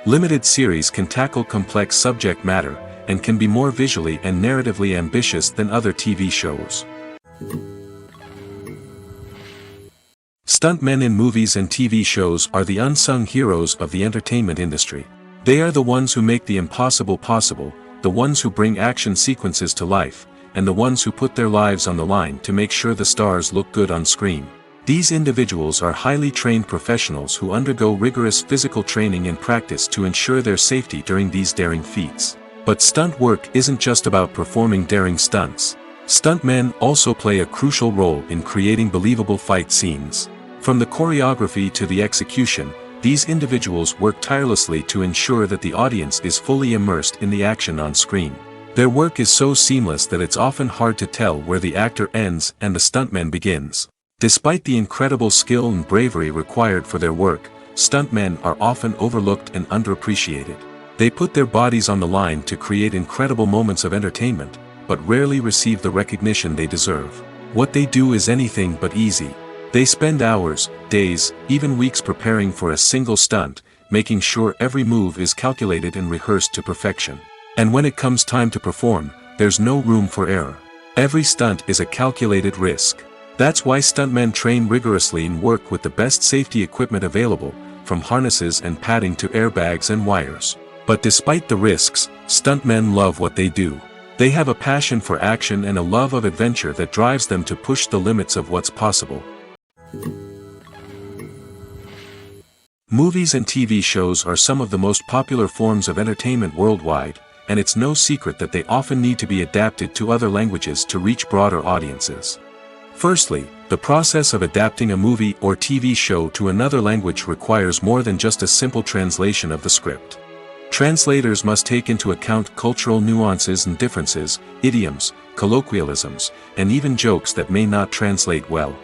Limited series can tackle complex subject matter, and can be more visually and narratively ambitious than other TV shows. Stuntmen in movies and TV shows are the unsung heroes of the entertainment industry. They are the ones who make the impossible possible, the ones who bring action sequences to life, and the ones who put their lives on the line to make sure the stars look good on screen. These individuals are highly trained professionals who undergo rigorous physical training and practice to ensure their safety during these daring feats. But stunt work isn't just about performing daring stunts. Stuntmen also play a crucial role in creating believable fight scenes. From the choreography to the execution, these individuals work tirelessly to ensure that the audience is fully immersed in the action on screen. Their work is so seamless that it's often hard to tell where the actor ends and the stuntman begins. Despite the incredible skill and bravery required for their work, stuntmen are often overlooked and underappreciated. They put their bodies on the line to create incredible moments of entertainment, but rarely receive the recognition they deserve. What they do is anything but easy. They spend hours, days, even weeks preparing for a single stunt, making sure every move is calculated and rehearsed to perfection. And when it comes time to perform, there's no room for error. Every stunt is a calculated risk. That's why stuntmen train rigorously and work with the best safety equipment available, from harnesses and padding to airbags and wires. But despite the risks, stuntmen love what they do. They have a passion for action and a love of adventure that drives them to push the limits of what's possible. Movies and TV shows are some of the most popular forms of entertainment worldwide, and it's no secret that they often need to be adapted to other languages to reach broader audiences. Firstly, the process of adapting a movie or TV show to another language requires more than just a simple translation of the script. Translators must take into account cultural nuances and differences, idioms, colloquialisms, and even jokes that may not translate well.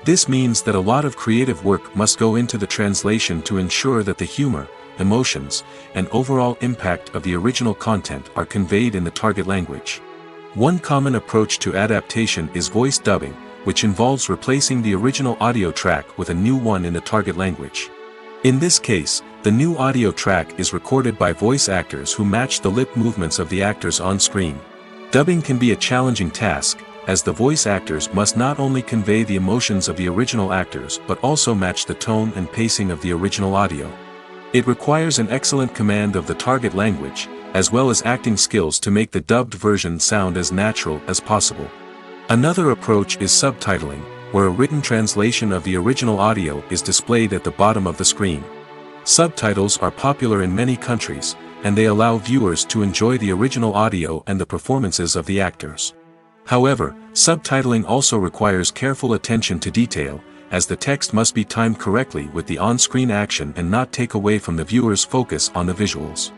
This means that a lot of creative work must go into the translation to ensure that the humor, emotions, and overall impact of the original content are conveyed in the target language. One common approach to adaptation is voice dubbing, which involves replacing the original audio track with a new one in the target language. In this case, the new audio track is recorded by voice actors who match the lip movements of the actors on screen. Dubbing can be a challenging task, as the voice actors must not only convey the emotions of the original actors but also match the tone and pacing of the original audio. It requires an excellent command of the target language, as well as acting skills to make the dubbed version sound as natural as possible. Another approach is subtitling, where a written translation of the original audio is displayed at the bottom of the screen. Subtitles are popular in many countries, and they allow viewers to enjoy the original audio and the performances of the actors. However, subtitling also requires careful attention to detail, as the text must be timed correctly with the on-screen action and not take away from the viewer's focus on the visuals.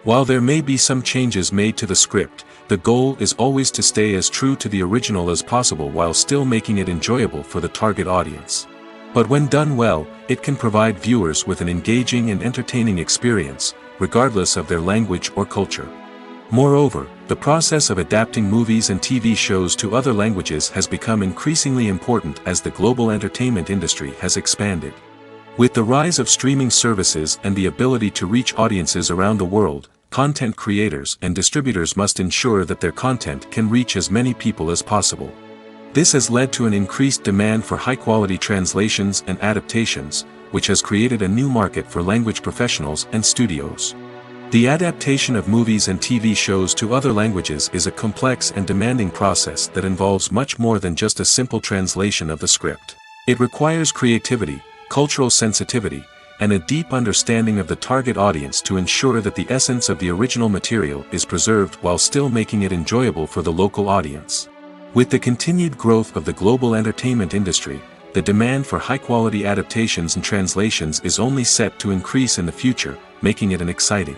While there may be some changes made to the script, the goal is always to stay as true to the original as possible while still making it enjoyable for the target audience. But when done well, it can provide viewers with an engaging and entertaining experience, regardless of their language or culture. Moreover, the process of adapting movies and TV shows to other languages has become increasingly important as the global entertainment industry has expanded. With the rise of streaming services and the ability to reach audiences around the world, content creators and distributors must ensure that their content can reach as many people as possible. This has led to an increased demand for high-quality translations and adaptations, which has created a new market for language professionals and studios. The adaptation of movies and TV shows to other languages is a complex and demanding process that involves much more than just a simple translation of the script. It requires creativity, cultural sensitivity, and a deep understanding of the target audience to ensure that the essence of the original material is preserved while still making it enjoyable for the local audience. With the continued growth of the global entertainment industry, the demand for high-quality adaptations and translations is only set to increase in the future, making it an exciting.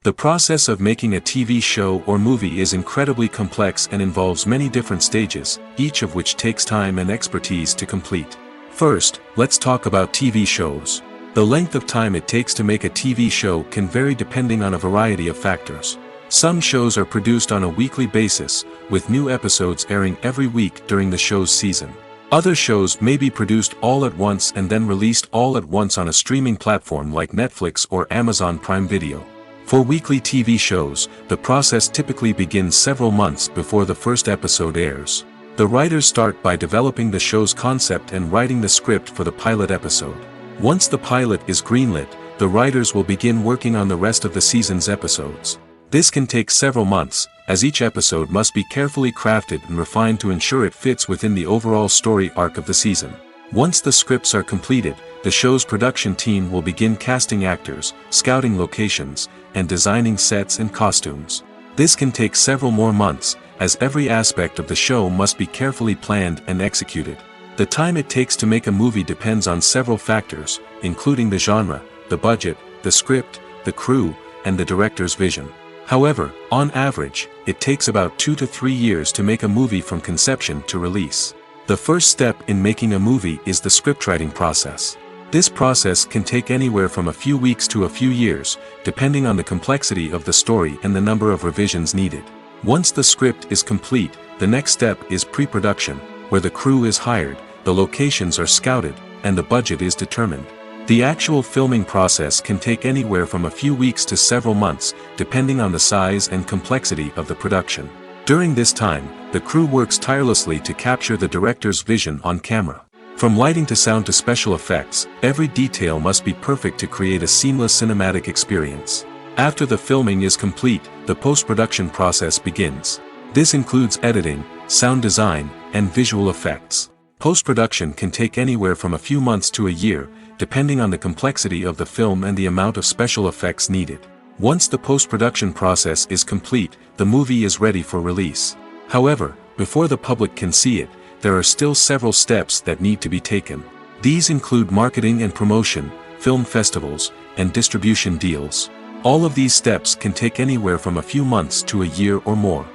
The process of making a TV show or movie is incredibly complex and involves many different stages, each of which takes time and expertise to complete. First, let's talk about TV shows. The length of time it takes to make a TV show can vary depending on a variety of factors. Some shows are produced on a weekly basis, with new episodes airing every week during the show's season. Other shows may be produced all at once and then released all at once on a streaming platform like Netflix or Amazon Prime Video. For weekly TV shows, the process typically begins several months before the first episode airs. The writers start by developing the show's concept and writing the script for the pilot episode. Once the pilot is greenlit, the writers will begin working on the rest of the season's episodes. This can take several months, as each episode must be carefully crafted and refined to ensure it fits within the overall story arc of the season. Once the scripts are completed, the show's production team will begin casting actors, scouting locations, and designing sets and costumes. This can take several more months, as every aspect of the show must be carefully planned and executed. The time it takes to make a movie depends on several factors, including the genre, the budget, the script, the crew, and the director's vision. However, on average, it takes about 2 to 3 years to make a movie from conception to release. The first step in making a movie is the scriptwriting process. This process can take anywhere from a few weeks to a few years, depending on the complexity of the story and the number of revisions needed. Once the script is complete, the next step is pre-production, where the crew is hired, the locations are scouted, and the budget is determined. The actual filming process can take anywhere from a few weeks to several months, depending on the size and complexity of the production. During this time, the crew works tirelessly to capture the director's vision on camera. From lighting to sound to special effects, every detail must be perfect to create a seamless cinematic experience. After the filming is complete, the post-production process begins. This includes editing, sound design, and visual effects. Post-production can take anywhere from a few months to a year, depending on the complexity of the film and the amount of special effects needed. Once the post-production process is complete, the movie is ready for release. However, before the public can see it, there are still several steps that need to be taken. These include marketing and promotion, film festivals, and distribution deals. All of these steps can take anywhere from a few months to a year or more.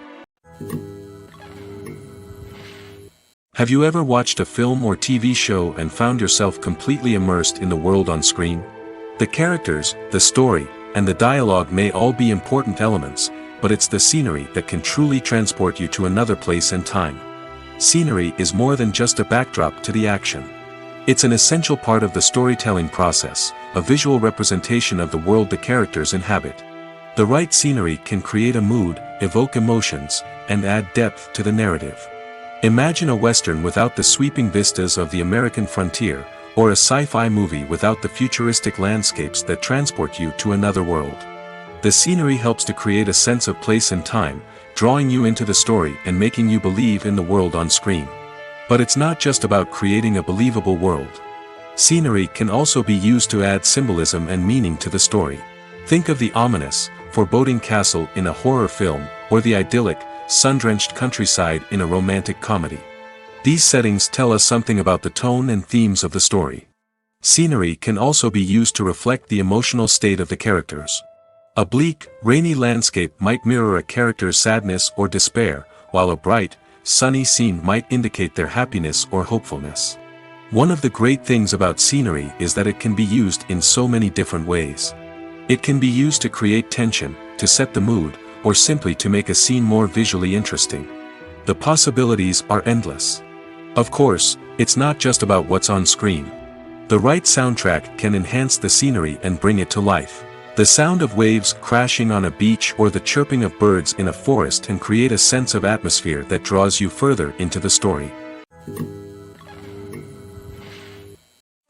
Have you ever watched a film or TV show and found yourself completely immersed in the world on screen? The characters, the story, and the dialogue may all be important elements, but it's the scenery that can truly transport you to another place and time. Scenery is more than just a backdrop to the action. It's an essential part of the storytelling process, a visual representation of the world the characters inhabit. The right scenery can create a mood, evoke emotions, and add depth to the narrative. Imagine a Western without the sweeping vistas of the American frontier, or a sci-fi movie without the futuristic landscapes that transport you to another world. The scenery helps to create a sense of place and time, drawing you into the story and making you believe in the world on screen. But it's not just about creating a believable world. Scenery can also be used to add symbolism and meaning to the story. Think of the ominous, foreboding castle in a horror film, or the idyllic, sun-drenched countryside in a romantic comedy. These settings tell us something about the tone and themes of the story. Scenery can also be used to reflect the emotional state of the characters. A bleak, rainy landscape might mirror a character's sadness or despair, while a bright, sunny scene might indicate their happiness or hopefulness. One of the great things about scenery is that it can be used in so many different ways. It can be used to create tension, to set the mood, or simply to make a scene more visually interesting. The possibilities are endless. Of course, It's not just about what's on screen. The right soundtrack can enhance the scenery and bring it to life. The sound of waves crashing on a beach or the chirping of birds in a forest can create a sense of atmosphere that draws you further into the story.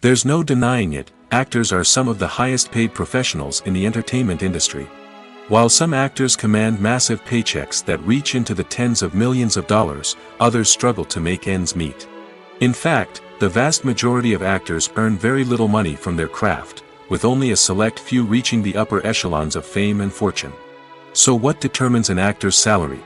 There's no denying it, actors are some of the highest paid professionals in the entertainment industry. While some actors command massive paychecks that reach into the tens of millions of dollars, others struggle to make ends meet. In fact, the vast majority of actors earn very little money from their craft, with only a select few reaching the upper echelons of fame and fortune. So what determines an actor's salary?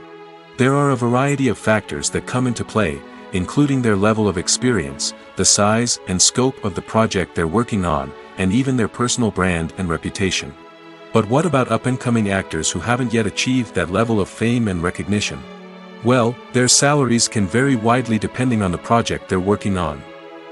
There are a variety of factors that come into play, including their level of experience, the size and scope of the project they're working on, and even their personal brand and reputation. But what about up-and-coming actors who haven't yet achieved that level of fame and recognition? Well, their salaries can vary widely depending on the project they're working on.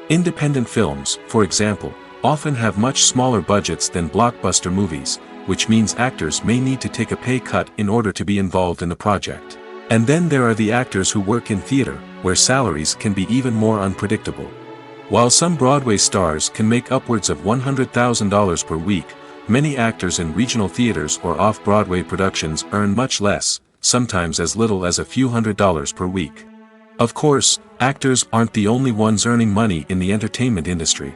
Independent films, for example, often have much smaller budgets than blockbuster movies, which means actors may need to take a pay cut in order to be involved in the project. And then there are the actors who work in theater, where salaries can be even more unpredictable. While some Broadway stars can make upwards of $100,000 per week, many actors in regional theaters or off-Broadway productions earn much less, sometimes as little as a few $100s per week. Of course, actors aren't the only ones earning money in the entertainment industry.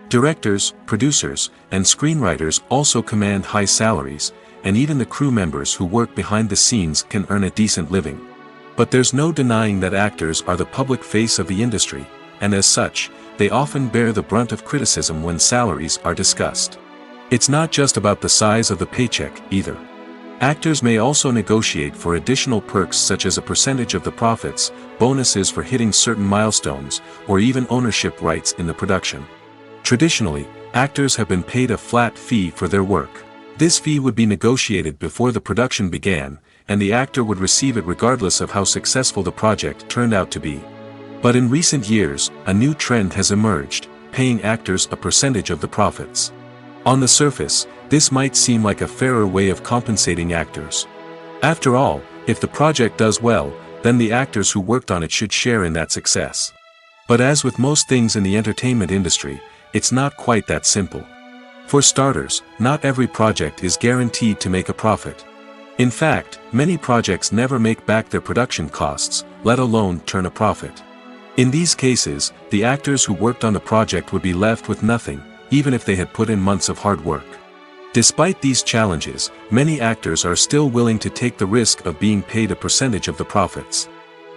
Directors, producers, and screenwriters also command high salaries, and even the crew members who work behind the scenes can earn a decent living. But there's no denying that actors are the public face of the industry, and as such, they often bear the brunt of criticism when salaries are discussed. It's not just about the size of the paycheck, either. Actors may also negotiate for additional perks such as a percentage of the profits, bonuses for hitting certain milestones, or even ownership rights in the production. Traditionally, actors have been paid a flat fee for their work. This fee would be negotiated before the production began, and the actor would receive it regardless of how successful the project turned out to be. But in recent years, a new trend has emerged, paying actors a percentage of the profits. On the surface, this might seem like a fairer way of compensating actors. After all, if the project does well, then the actors who worked on it should share in that success. But as with most things in the entertainment industry, it's not quite that simple. For starters, not every project is guaranteed to make a profit. In fact, many projects never make back their production costs, let alone turn a profit. In these cases, the actors who worked on the project would be left with nothing, even if they had put in months of hard work. Despite these challenges, many actors are still willing to take the risk of being paid a percentage of the profits.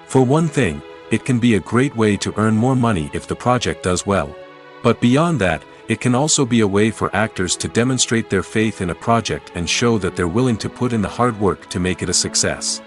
For one thing, it can be a great way to earn more money if the project does well. But beyond that, it can also be a way for actors to demonstrate their faith in a project and show that they're willing to put in the hard work to make it a success.